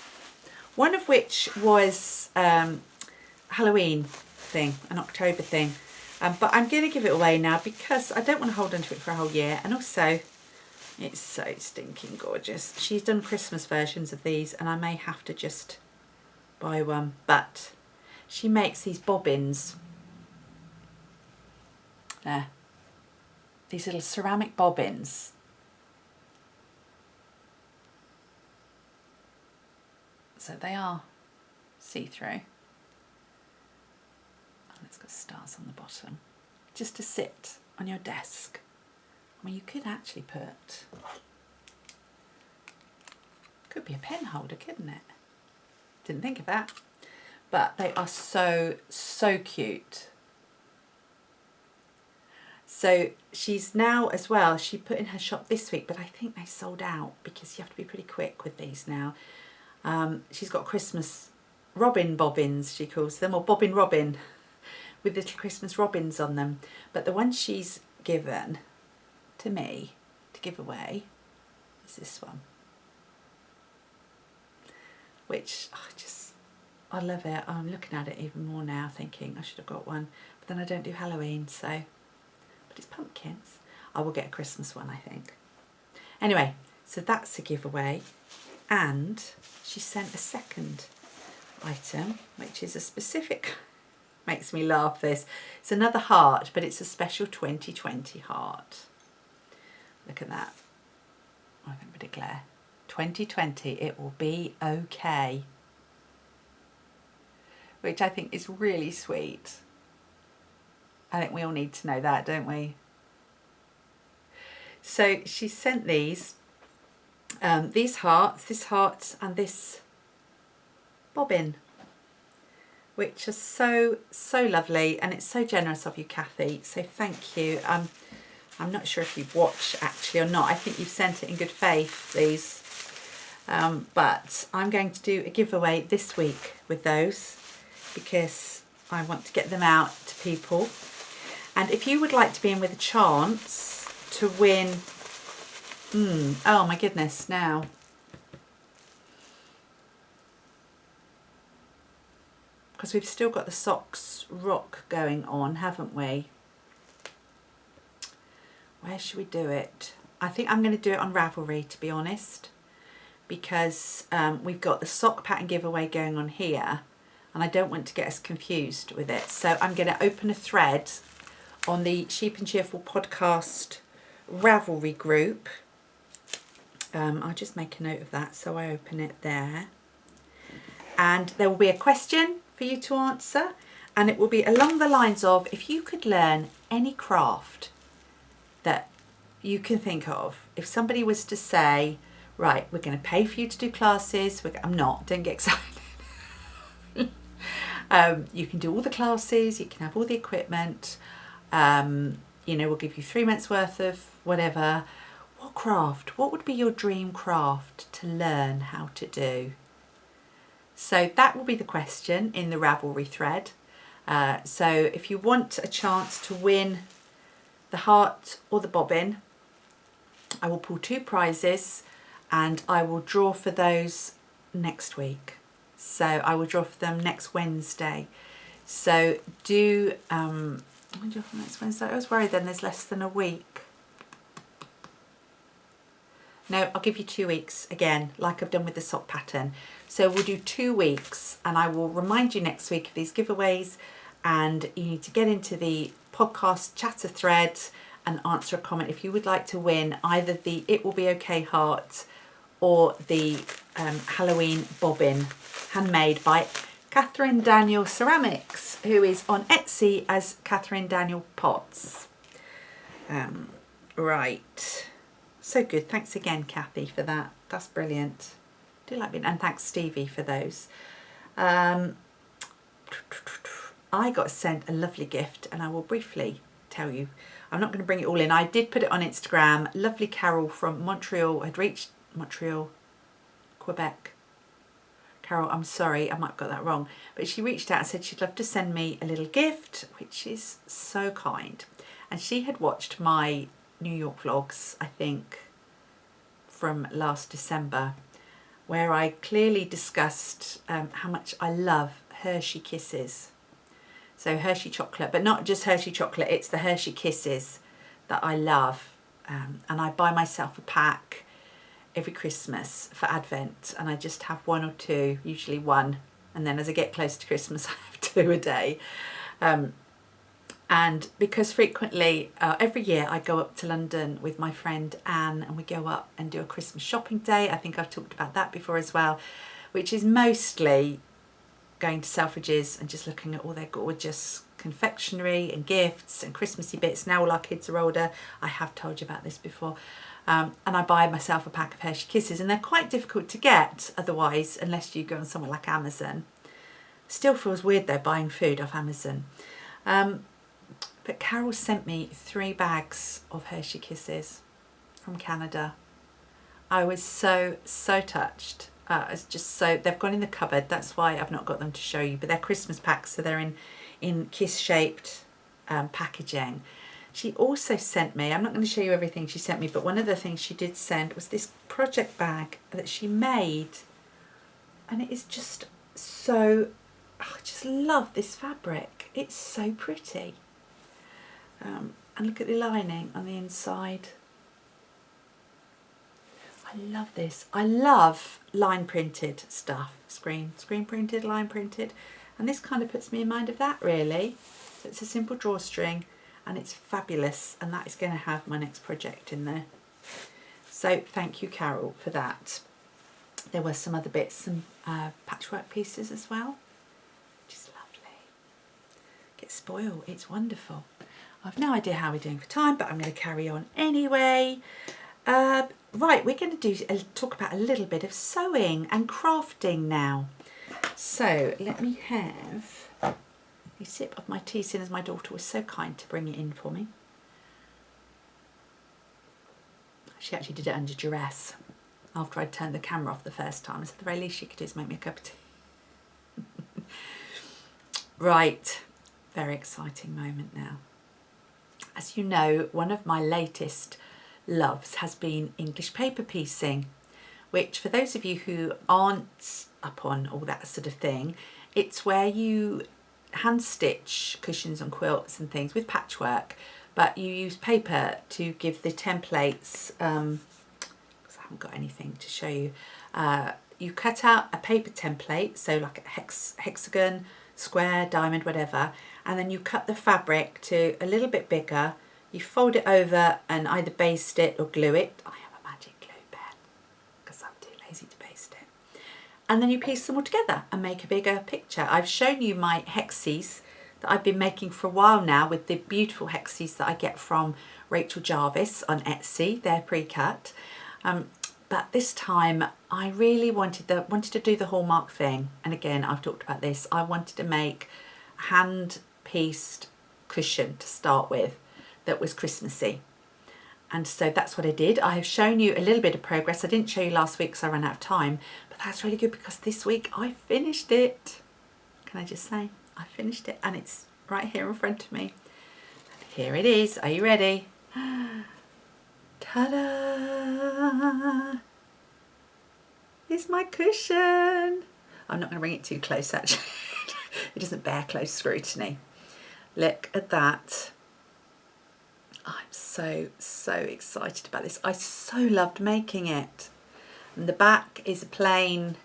one of which was Halloween thing, an October thing. But I'm going to give it away now because I don't want to hold on to it for a whole year. And also, it's so stinking gorgeous. She's done Christmas versions of these and I may have to just buy one. But she makes these bobbins. There. These little ceramic bobbins. So they are see-through. And it's got stars on the bottom. Just to sit on your desk. I mean, you could actually put... Could be a pen holder, couldn't it? Didn't think of that. But they are so, so cute. So she's now as well, she put in her shop this week, but I think they sold out because you have to be pretty quick with these now. She's got Christmas robin bobbins, she calls them, or bobbin robin, with little Christmas robins on them. But the one she's given to me to give away is this one, which I love it. I'm looking at it even more now thinking I should have got one, but then I don't do Halloween, so, but it's pumpkins. I will get a Christmas one, I think. Anyway, so that's a giveaway. And she sent a second item, which is a specific, makes me laugh this. It's another heart, but it's a special 2020 heart. Look at that. I can put it glare. 2020, it will be okay. Which I think is really sweet. I think we all need to know that, don't we? So she sent these hearts, this heart and this bobbin, which are so, so lovely, and it's so generous of you, Kathy, so thank you. I'm not sure if you've watched actually or not. I think you've sent it in good faith, these, but I'm going to do a giveaway this week with those because I want to get them out to people. And if you would like to be in with a chance to win, oh my goodness, now. Because we've still got the socks rock going on, haven't we? Where should we do it? I think I'm going to do it on Ravelry, to be honest, because we've got the sock pattern giveaway going on here and I don't want to get us confused with it. So I'm going to open a thread on the Sheep and Cheerful podcast Ravelry group. I'll just make a note of that so I open it there. And there will be a question for you to answer, and it will be along the lines of, if you could learn any craft that you can think of, if somebody was to say, right, we're going to pay for you to do classes, I'm not, don't get excited. You can do all the classes, you can have all the equipment, you know, we'll give you 3 months worth of whatever. What craft, what would be your dream craft to learn how to do? So that will be the question in the Ravelry thread. So if you want a chance to win the heart or the bobbin, I will pull 2 prizes and I will draw for those next week. So I will draw for them next Wednesday. So do, I'll draw for next Wednesday. I was worried then there's less than a week. No, I'll give you 2 weeks again, like I've done with the sock pattern. So we'll do 2 weeks, and I will remind you next week of these giveaways, and you need to get into the podcast chatter thread and answer a comment if you would like to win either the It Will Be Okay heart or the Halloween bobbin, handmade by Catherine Daniel Ceramics, who is on Etsy as Catherine Daniel Pots. Right. So good. Thanks again, Kathy, for that. That's brilliant. Do like it. And thanks, Stevie, for those. I got sent a lovely gift, and I will briefly tell you. I'm not going to bring it all in. I did put it on Instagram. Lovely Carol from Montreal had reached Montreal, Quebec. Carol, I'm sorry, I might have got that wrong. But she reached out and said she'd love to send me a little gift, which is so kind. And she had watched my New York vlogs, I think, from last December, where I clearly discussed how much I love Hershey Kisses. So Hershey chocolate, but not just Hershey chocolate, it's the Hershey Kisses that I love. And I buy myself a pack every Christmas for Advent, and I just have 1 or 2, usually 1. And then as I get close to Christmas, I have 2 a day. And because frequently, every year I go up to London with my friend Anne, and we go up and do a Christmas shopping day. I think I've talked about that before as well, which is mostly going to Selfridges and just looking at all their gorgeous confectionery and gifts and Christmassy bits. Now all our kids are older. I have told you about this before. And I buy myself a pack of Hershey Kisses, and they're quite difficult to get otherwise, unless you go on somewhere like Amazon. Still feels weird though, buying food off Amazon. But Carol sent me 3 bags of Hershey Kisses from Canada. I was so touched. It's just so, they've gone in the cupboard. That's why I've not got them to show you. But they're Christmas packs, so they're in kiss-shaped packaging. She also sent me, I'm not going to show you everything she sent me, but one of the things she did send was this project bag that she made. And it is just so, I just love this fabric. It's so pretty. And look at the lining on the inside. I love this. I love line printed stuff. Screen printed, line printed. And this kind of puts me in mind of that, really. So it's a simple drawstring, and it's fabulous. And that is going to have my next project in there. So thank you, Carol, for that. There were some other bits, some patchwork pieces as well. Just lovely. Get spoiled. It's wonderful. I've no idea how we're doing for time, but I'm going to carry on anyway. Right, we're going to talk about a little bit of sewing and crafting now. So let me have a sip of my tea, seeing as my daughter was so kind to bring it in for me. She actually did it under duress after I'd turned the camera off the first time. So the very least she could do is make me a cup of tea. Right, very exciting moment now. As you know, one of my latest loves has been English paper piecing, which for those of you who aren't up on all that sort of thing, it's where you hand stitch cushions and quilts and things with patchwork, but you use paper to give the templates, because I haven't got anything to show you. You cut out a paper template, so like a hexagon, square, diamond, whatever, and then you cut the fabric to a little bit bigger. You fold it over and either baste it or glue it. I have a magic glue pen because I'm too lazy to baste it. And then you piece them all together and make a bigger picture. I've shown you my hexies that I've been making for a while now, with the beautiful hexies that I get from Rachel Jarvis on Etsy. They're pre-cut. But this time I really wanted to do the hallmark thing. And again, I've talked about this. I wanted to make a hand-pieced cushion to start with that was Christmassy. And so that's what I did. I have shown you a little bit of progress. I didn't show you last week because I ran out of time, but that's really good because this week I finished it. Can I just say, I finished it, and it's right here in front of me. Here it is. Are you ready? Ta-da! is my cushion. I'm not going to bring it too close actually. It doesn't bear close scrutiny. Look at that. I'm so excited about this. I so loved making it. And the back is a plain,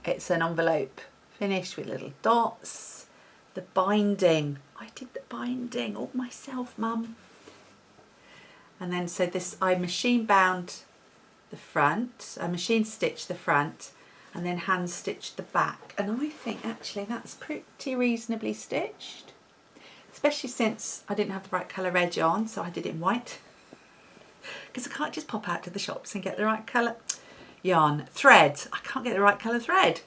it's an envelope finished with little dots. The binding, I did the binding all myself, Mum. And then so this, I machine bound the front, I machine stitched the front and then hand stitched the back. And I think actually that's pretty reasonably stitched, especially since I didn't have the right colour edge on, so I did it in white. Because I can't just pop out to the shops and get the right colour yarn. Thread, I can't get the right colour thread.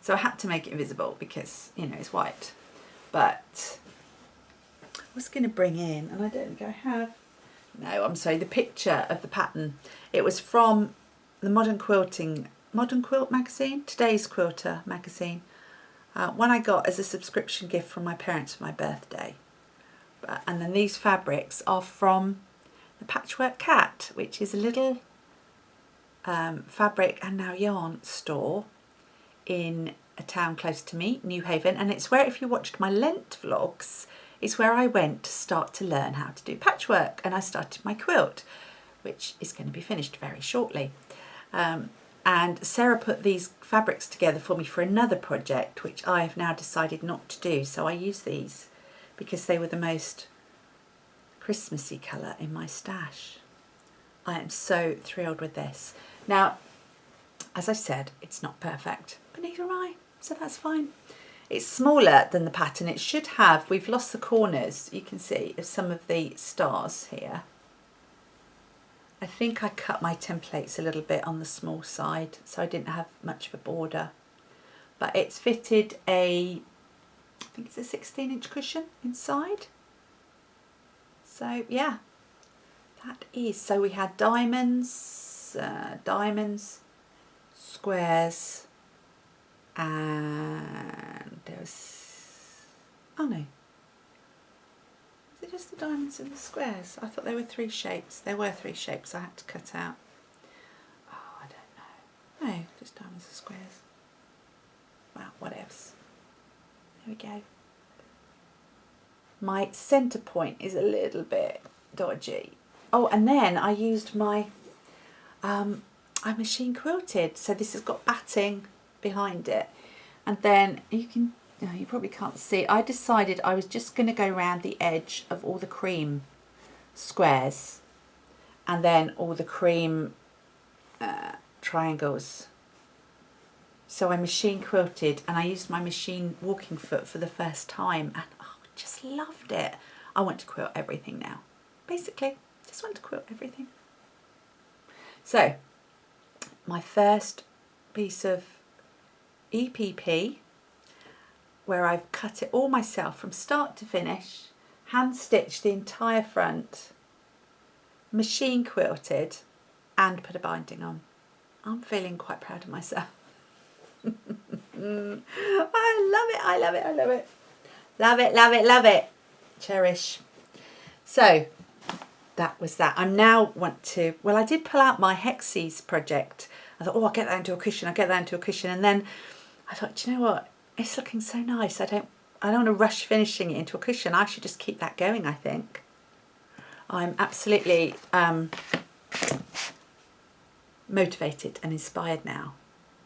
So I had to make it invisible because, you know, it's white. But I was going to bring in, and I don't think I have, no, I'm sorry, the picture of the pattern. It was from the Modern Quilt magazine, Today's Quilter magazine. One I got as a subscription gift from my parents for my birthday. And then these fabrics are from the Patchwork Cat, which is a little fabric and now yarn store in a town close to me, New Haven, and it's where, if you watched my Lent vlogs, it's where I went to start to learn how to do patchwork, and I started my quilt, which is going to be finished very shortly. And Sarah put these fabrics together for me for another project, which I have now decided not to do, so I use these because they were the most Christmassy colour in my stash. I am so thrilled with this. Now, as I said, it's not perfect, but neither am I, so that's fine. It's smaller than the pattern. It should have, we've lost the corners, you can see, of some of the stars here. I think I cut my templates a little bit on the small side, so I didn't have much of a border. But it's fitted a, I think it's a 16-inch cushion inside. So yeah, that is, so we had diamonds, squares, and there was, oh no, is it just the diamonds and the squares? I thought there were 3 shapes. There were 3 shapes I had to cut out. Oh, I don't know. No, just diamonds and squares. Well, whatevs. There we go. My centre point is a little bit dodgy. Oh, and then I used my, I machine quilted, so this has got batting behind it, and then you can, you probably can't see, I decided I was just going to go around the edge of all the cream squares and then all the cream triangles. So I machine quilted, and I used my machine walking foot for the first time, and oh, just loved it. I want to quilt everything now, basically just want to quilt everything. So my first piece of EPP, where I've cut it all myself from start to finish, hand stitched the entire front, machine quilted and put a binding on. I'm feeling quite proud of myself. I love it, I love it, I love it. Love it, love it, love it. Cherish. So that was that. I now want to, well, I did pull out my Hexies project. I thought, oh, I'll get that into a cushion, I'll get that into a cushion. And then I thought, do you know what? It's looking so nice. I don't want to rush finishing it into a cushion. I should just keep that going, I think. I'm absolutely motivated and inspired now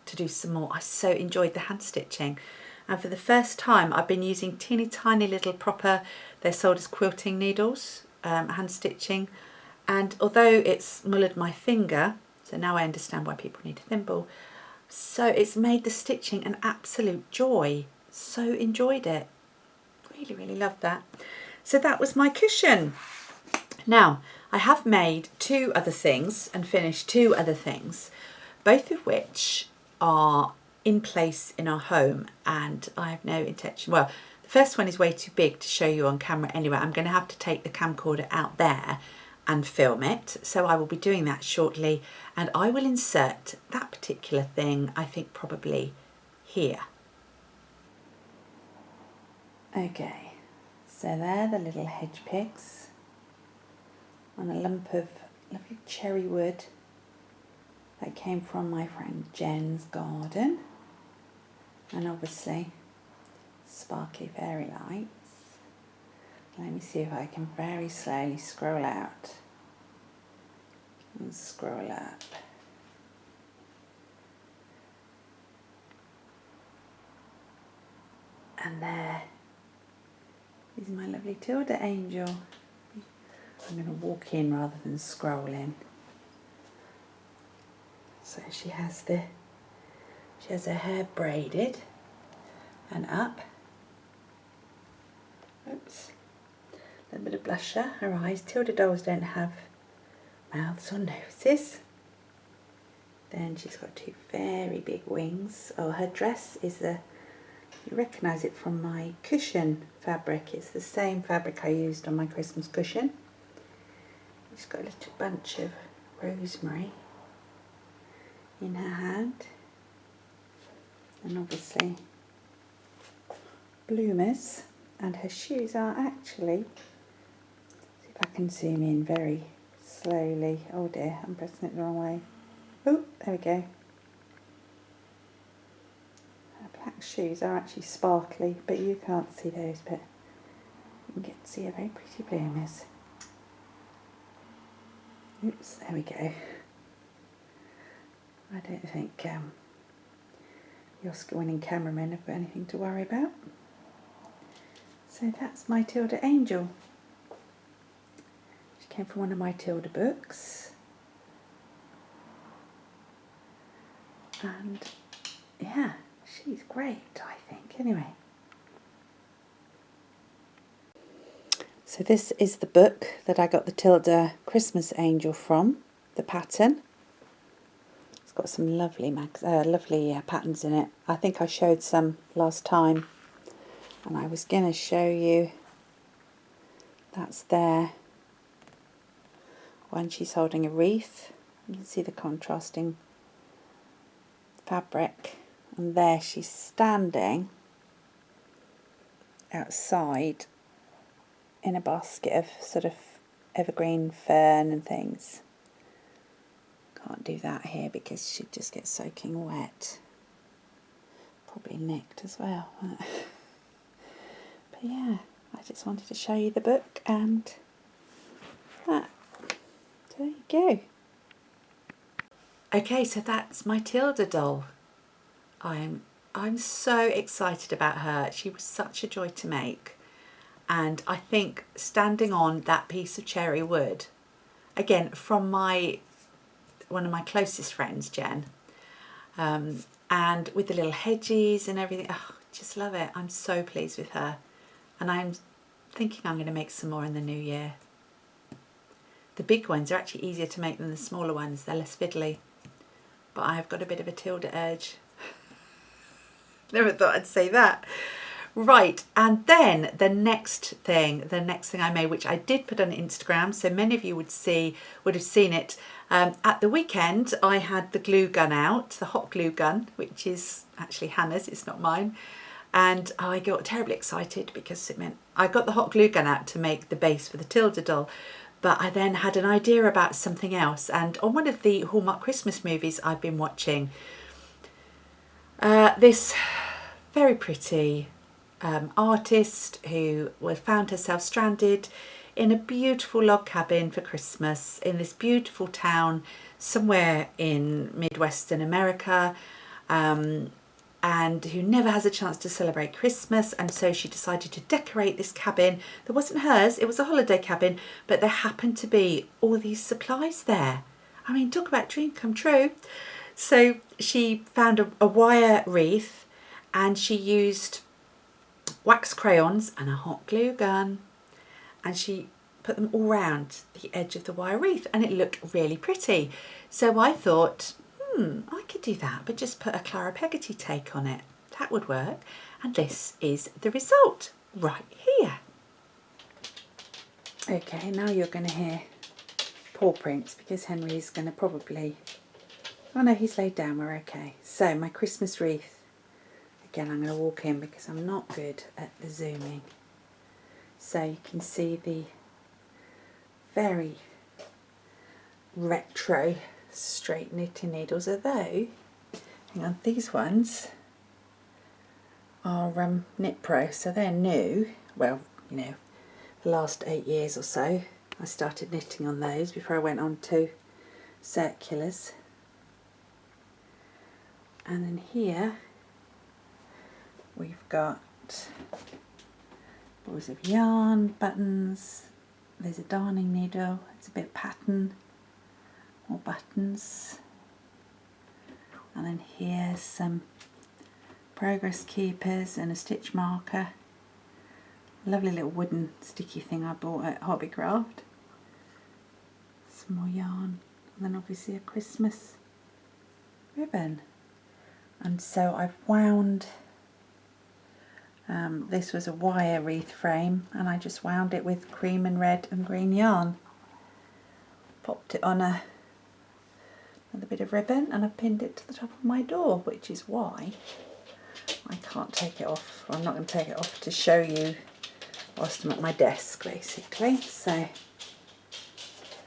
to do some more. I so enjoyed the hand stitching. And for the first time, I've been using teeny tiny little proper, they're sold as quilting needles, hand stitching. And although it's mullered my finger, so now I understand why people need a thimble, so it's made the stitching an absolute joy. So enjoyed it. Really, really loved that. So that was my cushion. Now, I have made 2 other things and finished 2 other things, both of which are in place in our home, and I have no intention, well, the first one is way too big to show you on camera anyway. I'm going to have to take the camcorder out there and film it, so I will be doing that shortly, and I will insert that particular thing, I think probably here. Okay, so they're the little hedge pigs on a lump of lovely cherry wood. That came from my friend Jen's garden. And obviously sparkly fairy lights. Let me see if I can very slowly scroll out and scroll up. And there is my lovely Tilda angel. I'm going to walk in rather than scroll in. So she has her hair braided and up. Oops. A little bit of blusher, her eyes. Tilda dolls don't have mouths or noses. Then she's got two very big wings. Oh, her dress is you recognise it from my cushion fabric. It's the same fabric I used on my Christmas cushion. She's got a little bunch of rosemary in her hand. And obviously bloomers. And her shoes are actually, see if I can zoom in very slowly. Oh dear, I'm pressing it the wrong way. Oh, there we go. Her black shoes are actually sparkly, but you can't see those, but you can get to see her very pretty bloomers. Oops, there we go. I don't think the Oscar-winning cameramen have got anything to worry about. So that's my Tilda angel. She came from one of my Tilda books. And yeah, she's great, I think. Anyway. So this is the book that I got the Tilda Christmas angel from, the pattern. It's got some lovely patterns in it. I think I showed some last time. And I was going to show you, that's there, when she's holding a wreath. You can see the contrasting fabric. And there she's standing outside in a basket of sort of evergreen fern and things. Can't do that here because she'd just get soaking wet. Probably nicked as well. But yeah, I just wanted to show you the book and that. So there you go. Okay, so that's my Tilda doll. I'm so excited about her. She was such a joy to make. And I think standing on that piece of cherry wood, again, from one of my closest friends, Jen, and with the little hedges and everything, oh, just love it. I'm so pleased with her. And I'm thinking I'm going to make some more in the new year. The big ones are actually easier to make than the smaller ones. They're less fiddly. But I've got a bit of a Tilda urge. Never thought I'd say that. Right, and then the next thing I made, which I did put on Instagram, so many of you would have seen it. At the weekend, I had the glue gun out, the hot glue gun, which is actually Hannah's, it's not mine. And I got terribly excited because it meant I got the hot glue gun out to make the base for the Tilda doll. But I then had an idea about something else. And on one of the Hallmark Christmas movies I've been watching, this very pretty artist who found herself stranded in a beautiful log cabin for Christmas in this beautiful town somewhere in Midwestern America. And who never has a chance to celebrate Christmas, and so she decided to decorate this cabin. That wasn't hers, it was a holiday cabin, but there happened to be all these supplies there. I mean, talk about dream come true. So she found a wire wreath, and she used wax crayons and a hot glue gun, and she put them all round the edge of the wire wreath, and it looked really pretty. So I thought, I could do that, but just put a Clara Peggotty take on it. That would work. And this is the result right here. Okay, now you're going to hear paw prints because Henry's going to probably... Oh no, he's laid down, we're okay. So my Christmas wreath. Again, I'm going to walk in because I'm not good at the zooming. So you can see the very retro straight knitting needles, although, hang on, these ones are Knit Pro, so they're new. Well, you know, the last 8 years or so I started knitting on those before I went on to circulars. And then here we've got balls of yarn, buttons, there's a darning needle, it's a bit of pattern, more buttons, and then here's some progress keepers and a stitch marker. Lovely little wooden sticky thing I bought at Hobbycraft. Some more yarn, and then obviously a Christmas ribbon. And so I've wound, this was a wire wreath frame, and I just wound it with cream and red and green yarn. Popped it on another bit of ribbon, and I pinned it to the top of my door, which is why I can't take it off. Well, I'm not going to take it off to show you whilst I'm at my desk, basically. So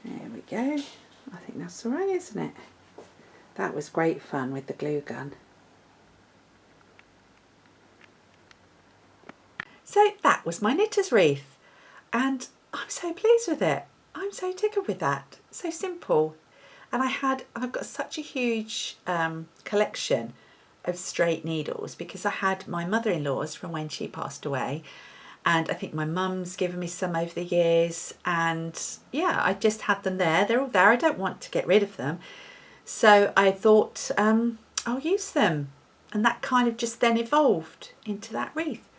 there we go. I think that's all right, isn't it? That was great fun with the glue gun. So that was my knitter's wreath, and I'm so pleased with it. I'm so tickled with that. So simple. And I've got such a huge collection of straight needles because I had my mother-in-law's from when she passed away, and I think my mum's given me some over the years, and yeah, I just had them there. They're all there. I don't want to get rid of them. So I thought I'll use them, and that kind of just then evolved into that wreath.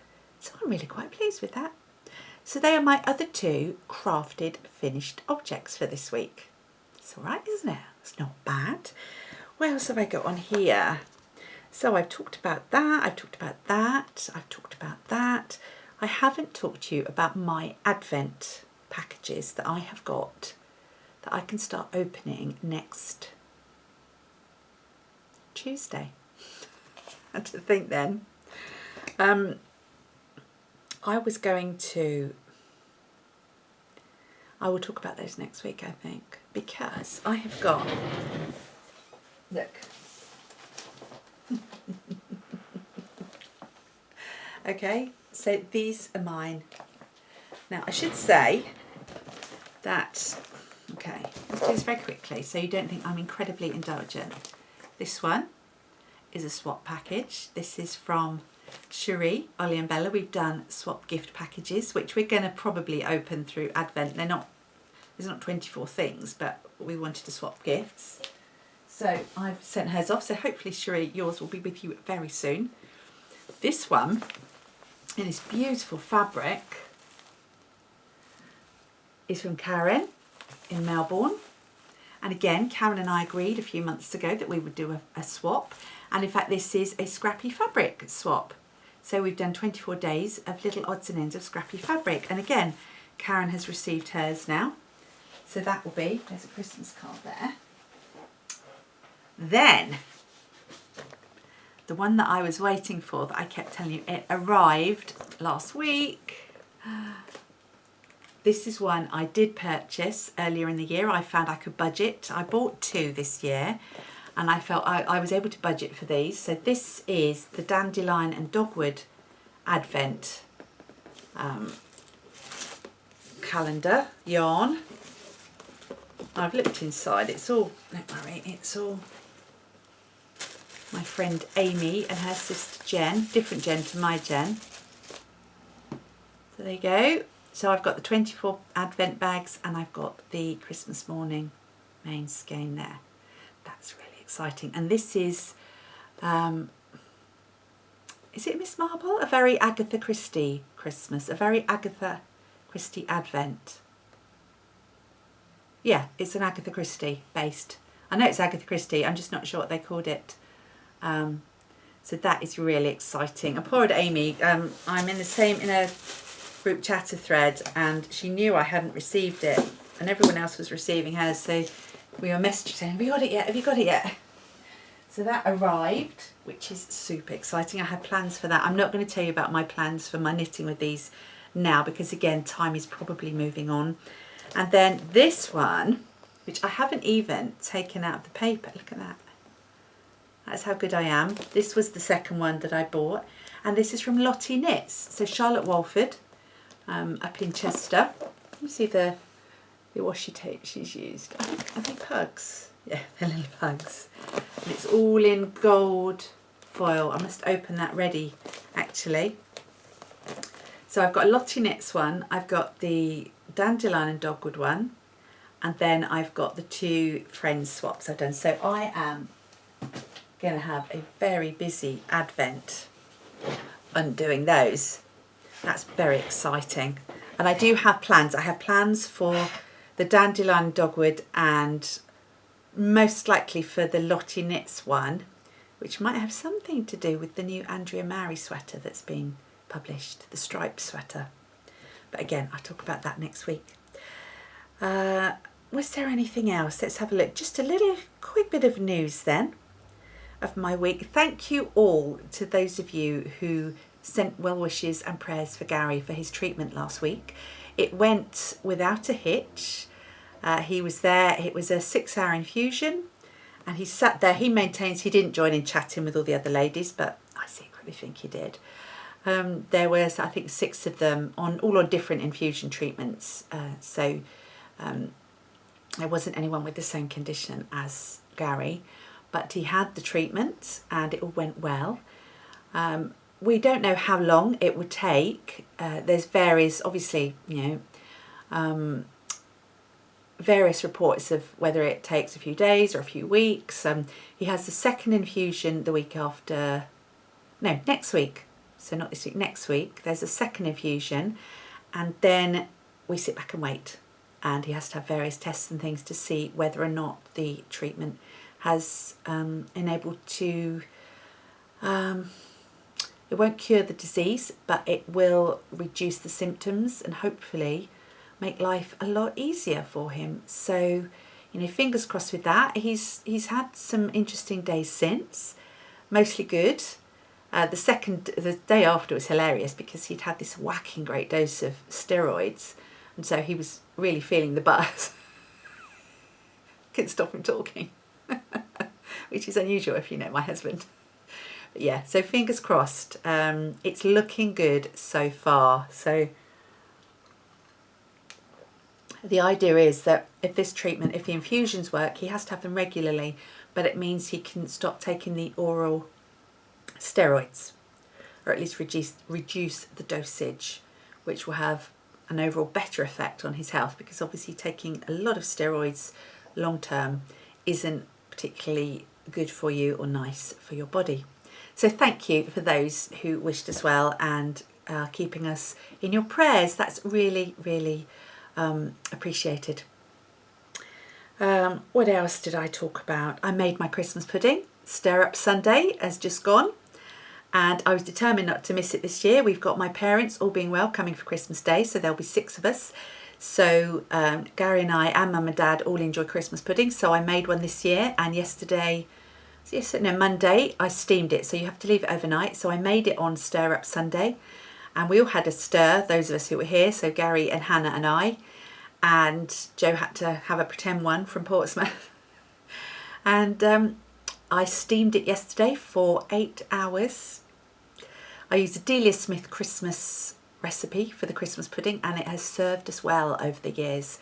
So I'm really quite pleased with that. So they are my other two crafted finished objects for this week. It's all right, isn't it? It's not bad. What else have I got on here? So I've talked about that, I've talked about that, I've talked about that. I haven't talked to you about my Advent packages that I have got that I can start opening next Tuesday. I had to think then. I will talk about those next week, I think, because I have got, look, okay, so these are mine. Now I should say that, okay, let's do this very quickly so you don't think I'm incredibly indulgent. This one is a swap package. This is from Cherie, Ollie and Bella. We've done swap gift packages, which we're going to probably open through Advent. There's not 24 things, but we wanted to swap gifts. So I've sent hers off. So hopefully, Cherie, yours will be with you very soon. This one, in this beautiful fabric, is from Karen in Melbourne. And again, Karen and I agreed a few months ago that we would do a swap. And in fact, this is a scrappy fabric swap. So we've done 24 days of little odds and ends of scrappy fabric. And again, Karen has received hers now. So that will be, there's a Christmas card there. Then, the one that I was waiting for, that I kept telling you, it arrived last week. This is one I did purchase earlier in the year. I found I could budget. I bought 2 this year, and I felt I was able to budget for these. So this is the Dandelion and Dogwood Advent calendar yarn. I've looked inside. It's all, don't worry, it's all my friend Amy and her sister Jen, different Jen to my Jen. So there you go. So I've got the 24 Advent bags, and I've got the Christmas morning main skein there. That's really exciting. And this is it Miss Marble? A very Agatha Christie Christmas, a very Agatha Christie Advent. Yeah, it's an Agatha Christie based. I know it's Agatha Christie, I'm just not sure what they called it. So that is really exciting. And poor old Amy, I'm in a group chatter thread, and she knew I hadn't received it, and everyone else was receiving hers, so we were messaging saying, have you got it yet? Have you got it yet? So that arrived, which is super exciting. I have plans for that. I'm not going to tell you about my plans for my knitting with these now, because again, time is probably moving on. And then this one which I haven't even taken out of the paper. Look at that. That's how good I am. This was the second one that I bought, and this is from Lottie Knits. So Charlotte Walford, up in Chester. Let me see the washi tape she's used. Are they pugs? Yeah, they're little pugs. And it's all in gold foil. I must open that ready, actually. So I've got a Lottie Knits one. I've got the Dandelion and Dogwood one. And then I've got the 2 Friends swaps I've done. So I am going to have a very busy Advent undoing those. That's very exciting. And I do have plans. I have plans for the Dandelion Dogwood and most likely for the Lottie Knits one, which might have something to do with the new Andrea Mary sweater that's been published, the striped sweater. But again, I'll talk about that next week. Was there anything else? Let's have a look. Just a little quick bit of news then of my week. Thank you all to those of you who sent well wishes and prayers for Gary for his treatment last week. It went without a hitch. He was there. It was a 6-hour infusion, and he sat there. He maintains he didn't join in chatting with all the other ladies, but I secretly think he did. There was, I think, 6 of them all on different infusion treatments. So there wasn't anyone with the same condition as Gary, but he had the treatment and it all went well. We don't know how long it would take. There's various, obviously, various reports of whether it takes a few days or a few weeks. He has the second infusion the week after, no, next week. So not this week, next week. There's a second infusion, and then we sit back and wait. And he has to have various tests and things to see whether or not the treatment has enabled to, it won't cure the disease, but it will reduce the symptoms and hopefully make life a lot easier for him. So, fingers crossed with that. He's had some interesting days since, mostly good. The day after was hilarious because he'd had this whacking great dose of steroids, and so he was really feeling the buzz. Couldn't stop him talking, which is unusual if you know my husband. But yeah, so fingers crossed. It's looking good so far. So the idea is that if the infusions work, he has to have them regularly, but it means he can stop taking the oral steroids, or at least reduce the dosage, which will have an overall better effect on his health, because obviously taking a lot of steroids long term isn't particularly good for you or nice for your body. So thank you for those who wished us well and keeping us in your prayers. That's really, really appreciated. What else did I talk about? I made my Christmas pudding. Stir Up Sunday has just gone, and I was determined not to miss it this year. We've got my parents, all being well, coming for Christmas Day, so there'll be 6 of us. So Gary and I and Mum and Dad all enjoy Christmas pudding, so I made one this year, and Monday I steamed it, so you have to leave it overnight. So I made it on Stir Up Sunday, and we all had a stir, those of us who were here, so Gary and Hannah and I, and Joe had to have a pretend one from Portsmouth. And I steamed it yesterday for 8 hours. I used a Delia Smith Christmas recipe for the Christmas pudding, and it has served us well over the years.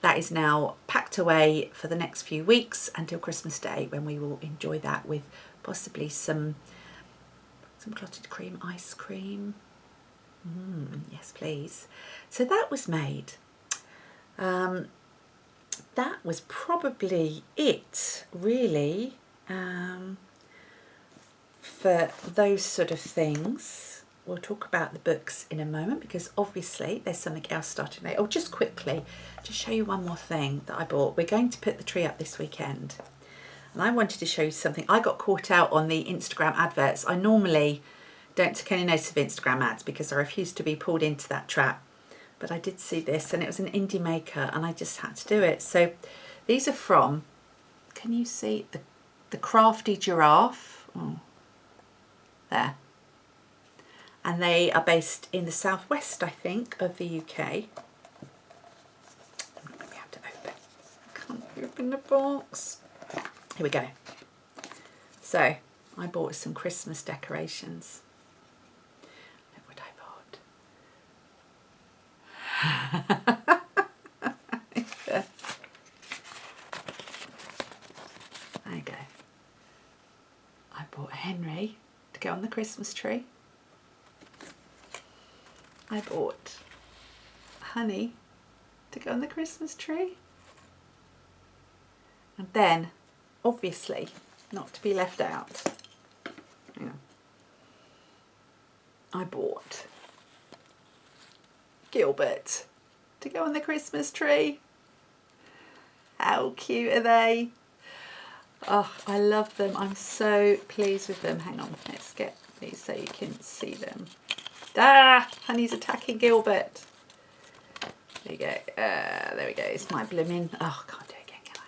That is now packed away for the next few weeks until Christmas Day, when we will enjoy that with possibly some clotted cream ice cream. Yes, please. So that was made. That was probably it, really, for those sort of things. We'll talk about the books in a moment, because obviously there's something else starting later. Oh, just quickly, just show you one more thing that I bought. We're going to put the tree up this weekend, and I wanted to show you something. I got caught out on the Instagram adverts. I normally don't take any notice of Instagram ads because I refuse to be pulled into that trap. But I did see this, and it was an indie maker, and I just had to do it. So these are from, can you see, the Crafty Giraffe? Oh, there. And they are based in the southwest, I think, of the UK. I'm not going to be able to open. I can't open the box. Here we go. So I bought some Christmas decorations. Look what I bought. There you go. I bought Henry to go on the Christmas tree. I bought Honey to go on the Christmas tree. And then, obviously, not to be left out, hang on, I bought Gilbert to go on the Christmas tree. How cute are they? Oh, I love them. I'm so pleased with them. Hang on, let's get these so you can see them. Ah, Honey's attacking Gilbert. There you go. There we go. It's my blooming. Oh, I can't do it again, can I?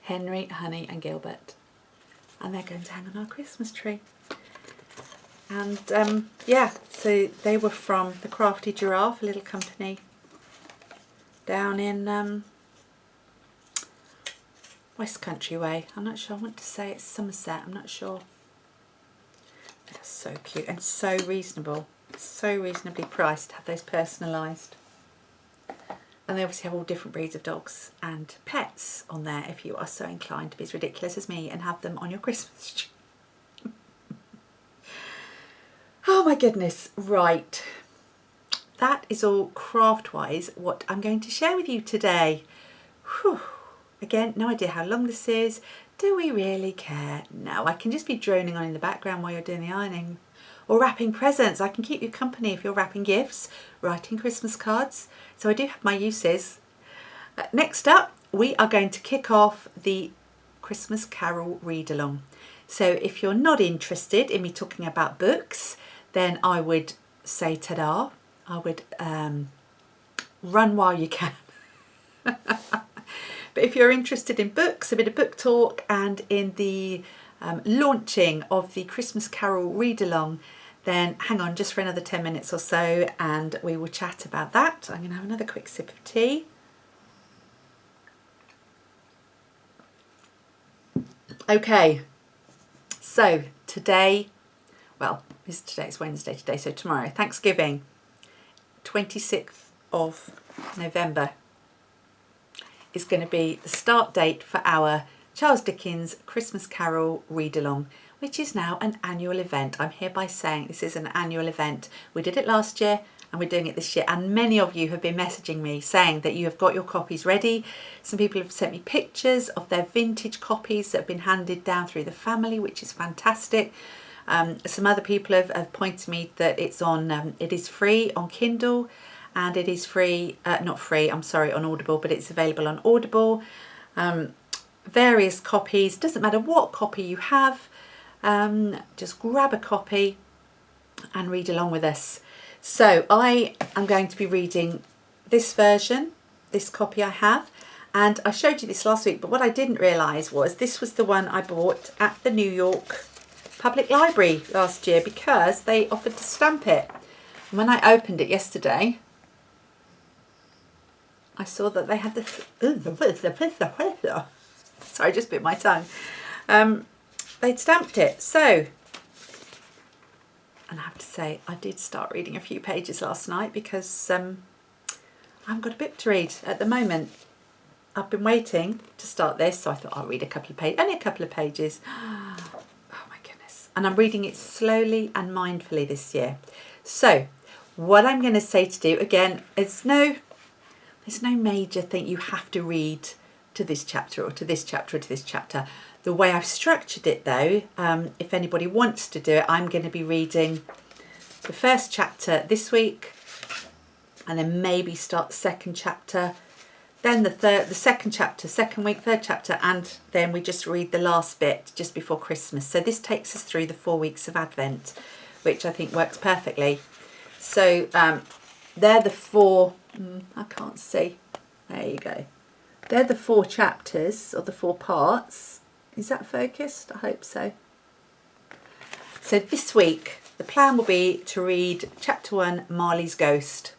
Henry, Honey, and Gilbert, and they're going to hang on our Christmas tree. And yeah, so they were from the Crafty Giraffe, a little company down in West Country Way. I'm not sure. I want to say it's Somerset. I'm not sure. They're so cute and so reasonable. So reasonably priced. Have those personalised. And they obviously have all different breeds of dogs and pets on there if you are so inclined to be as ridiculous as me and have them on your Christmas tree. Oh my goodness. Right. That is all craft-wise what I'm going to share with you today. Whew. Again, no idea how long this is. Do we really care? No, I can just be droning on in the background while you're doing the ironing. Or wrapping presents. I can keep you company if you're wrapping gifts, writing Christmas cards. So I do have my uses. Next up, we are going to kick off the Christmas Carol read-along. So if you're not interested in me talking about books, then I would say ta-da. I would run while you can. But if you're interested in books, a bit of book talk, and in the launching of the Christmas Carol read-along, then hang on just for another 10 minutes or so and we will chat about that. I'm going to have another quick sip of tea. Okay, so today, well, today's Wednesday today, so tomorrow, Thanksgiving, 26th of November, is going to be the start date for our Charles Dickens Christmas Carol read-along, which is now an annual event. I'm hereby saying this is an annual event. We did it last year and we're doing it this year, and many of you have been messaging me saying that you have got your copies ready. Some people have sent me pictures of their vintage copies that have been handed down through the family, which is fantastic. Some other people have pointed me that it's on, it is free on Kindle, and it is free, not free, I'm sorry, on Audible, but it's available on Audible. Various copies, doesn't matter what copy you have, just grab a copy and read along with us. So I am going to be reading this version, this copy I have, and I showed you this last week, but what I didn't realise was this was the one I bought at the New York Public Library last year because they offered to stamp it. And when I opened it yesterday, I saw that they had this. Sorry, I just bit my tongue. They'd stamped it. So, and I have to say, I did start reading a few pages last night because I haven't got a book to read at the moment. I've been waiting to start this, so I thought I'll read a couple of pages, only a couple of pages. Oh my goodness. And I'm reading it slowly and mindfully this year. So, what I'm going to say to do, again, there's no major thing you have to read to this chapter or to this chapter or to this chapter. The way I've structured it though, if anybody wants to do it, I'm going to be reading the first chapter this week and then maybe start the second chapter, then the second chapter, second week, third chapter, and then we just read the last bit just before Christmas. So this takes us through the 4 weeks of Advent, which I think works perfectly. So they're the four, I can't see, there you go. They're the 4 chapters, or the 4 parts. Is that focused? I hope so. So this week, the plan will be to read chapter 1, Marley's Ghost.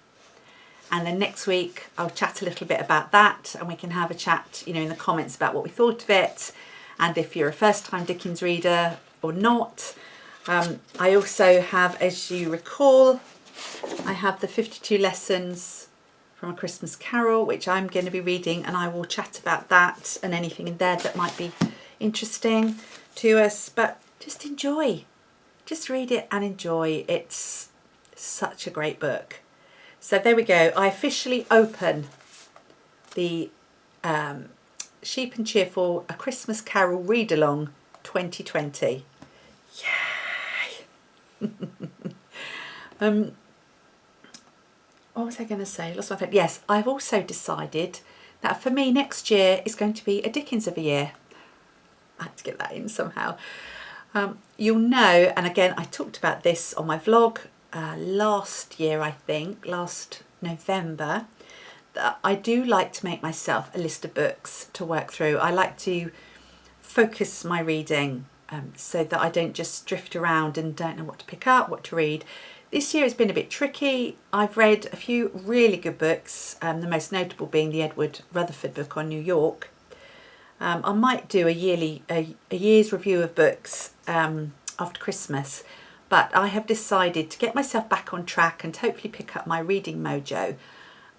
And then next week I'll chat a little bit about that, and we can have a chat, you know, in the comments about what we thought of it, and if you're a first-time Dickens reader or not. I also have, as you recall, I have the 52 lessons from A Christmas Carol, which I'm going to be reading, and I will chat about that and anything in there that might be interesting to us. But just enjoy, just read it and enjoy. It's such a great book. So there we go. I officially open the Sheep and Cheerful A Christmas Carol Read Along 2020. Yay! What was I going to say? Lost my thread. Yes, I've also decided that for me next year is going to be a Dickens of a year. I had to get that in somehow. You'll know, and again I talked about this on my vlog last year, I think, last November, that I do like to make myself a list of books to work through. I like to focus my reading so that I don't just drift around and don't know what to pick up, what to read. This year has been a bit tricky. I've read a few really good books, the most notable being the Edward Rutherford book on New York. I might do a year's review of books after Christmas, but I have decided to get myself back on track and hopefully pick up my reading mojo.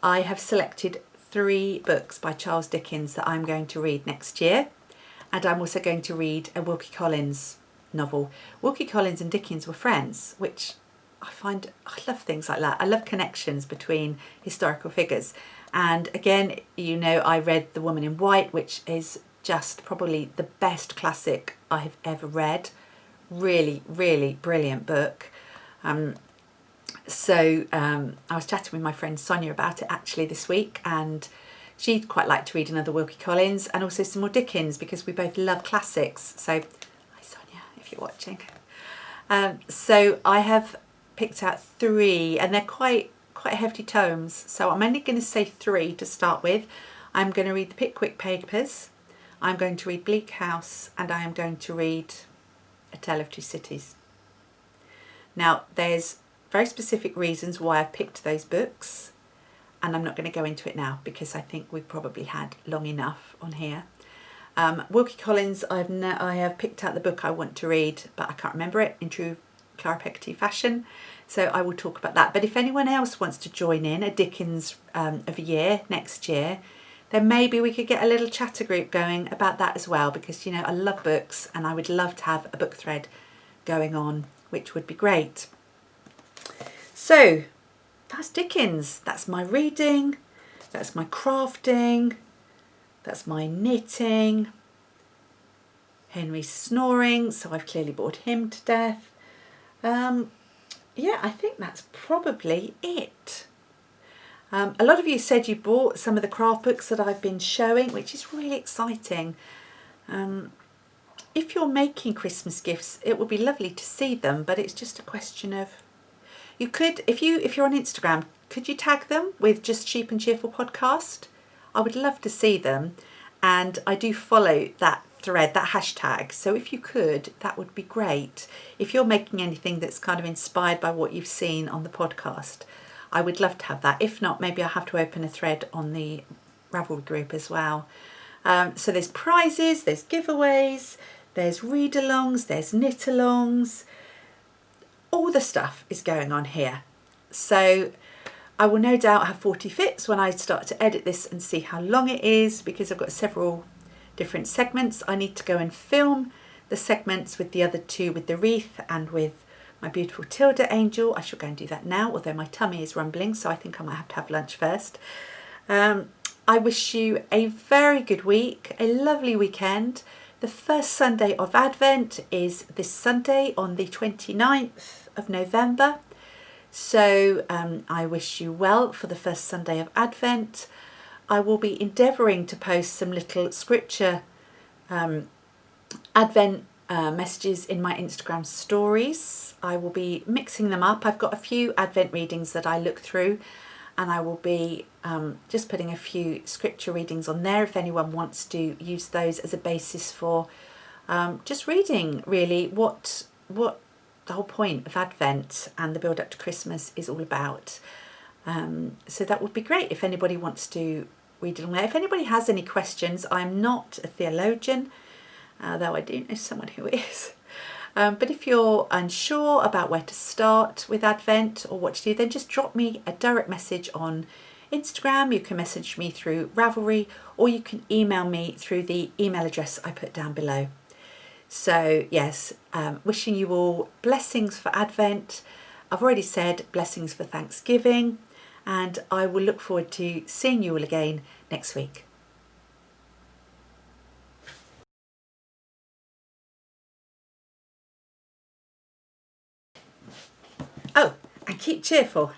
I have selected 3 books by Charles Dickens that I'm going to read next year, and I'm also going to read a Wilkie Collins novel. Wilkie Collins and Dickens were friends, which I love things like that. I love connections between historical figures. And again, you know, I read The Woman in White, which is just probably the best classic I have ever read. Really, really brilliant book. I was chatting with my friend Sonia about it actually this week, and she'd quite like to read another Wilkie Collins and also some more Dickens because we both love classics. So, hi Sonia, if you're watching. So I have picked out 3, and they're quite hefty tomes. So I'm only going to say 3 to start with. I'm going to read the Pickwick Papers, I'm going to read Bleak House, and I am going to read A Tale of Two Cities. Now, there's very specific reasons why I've picked those books, and I'm not going to go into it now because I think we've probably had long enough on here. Wilkie Collins, I have picked out the book I want to read, but I can't remember it in true Clara Peggotty fashion, so I will talk about that. But if anyone else wants to join in a Dickens of a year next year, then maybe we could get a little chatter group going about that as well, because, you know, I love books and I would love to have a book thread going on, which would be great. So that's Dickens. That's my reading, that's my crafting, that's my knitting. Henry's snoring, so I've clearly bored him to death. Yeah, I think that's probably it. A lot of you said you bought some of the craft books that I've been showing, which is really exciting. If you're making Christmas gifts, it would be lovely to see them, but it's just a question of, you could, if you're on Instagram, could you tag them with just Sheep and Cheerful Podcast? I would love to see them, and I do follow that thread, that hashtag, so if you could, that would be great. If you're making anything that's kind of inspired by what you've seen on the podcast, I would love to have that. If not, maybe I'll have to open a thread on the Ravelry group as well. So there's prizes, there's giveaways, there's read-alongs, there's knit-alongs. All the stuff is going on here. So I will no doubt have 40 fits when I start to edit this and see how long it is, because I've got several different segments. I need to go and film the segments with the other 2, with the wreath and with my beautiful Tilda angel. I shall go and do that now, although my tummy is rumbling, so I think I might have to have lunch first. I wish you a very good week, a lovely weekend. The first Sunday of Advent is this Sunday on the 29th of November. So I wish you well for the first Sunday of Advent. I will be endeavouring to post some little scripture Advent messages in my Instagram stories. I will be mixing them up. I've got a few Advent readings that I look through, and I will be just putting a few scripture readings on there if anyone wants to use those as a basis for just reading really what the whole point of Advent and the build up to Christmas is all about. So that would be great if anybody wants to read along there. If anybody has any questions, I'm not a theologian, though I do know someone who is. But if you're unsure about where to start with Advent or what to do, then just drop me a direct message on Instagram. You can message me through Ravelry, or you can email me through the email address I put down below. So yes, wishing you all blessings for Advent. I've already said blessings for Thanksgiving, and I will look forward to seeing you all again next week. Oh, and keep cheerful.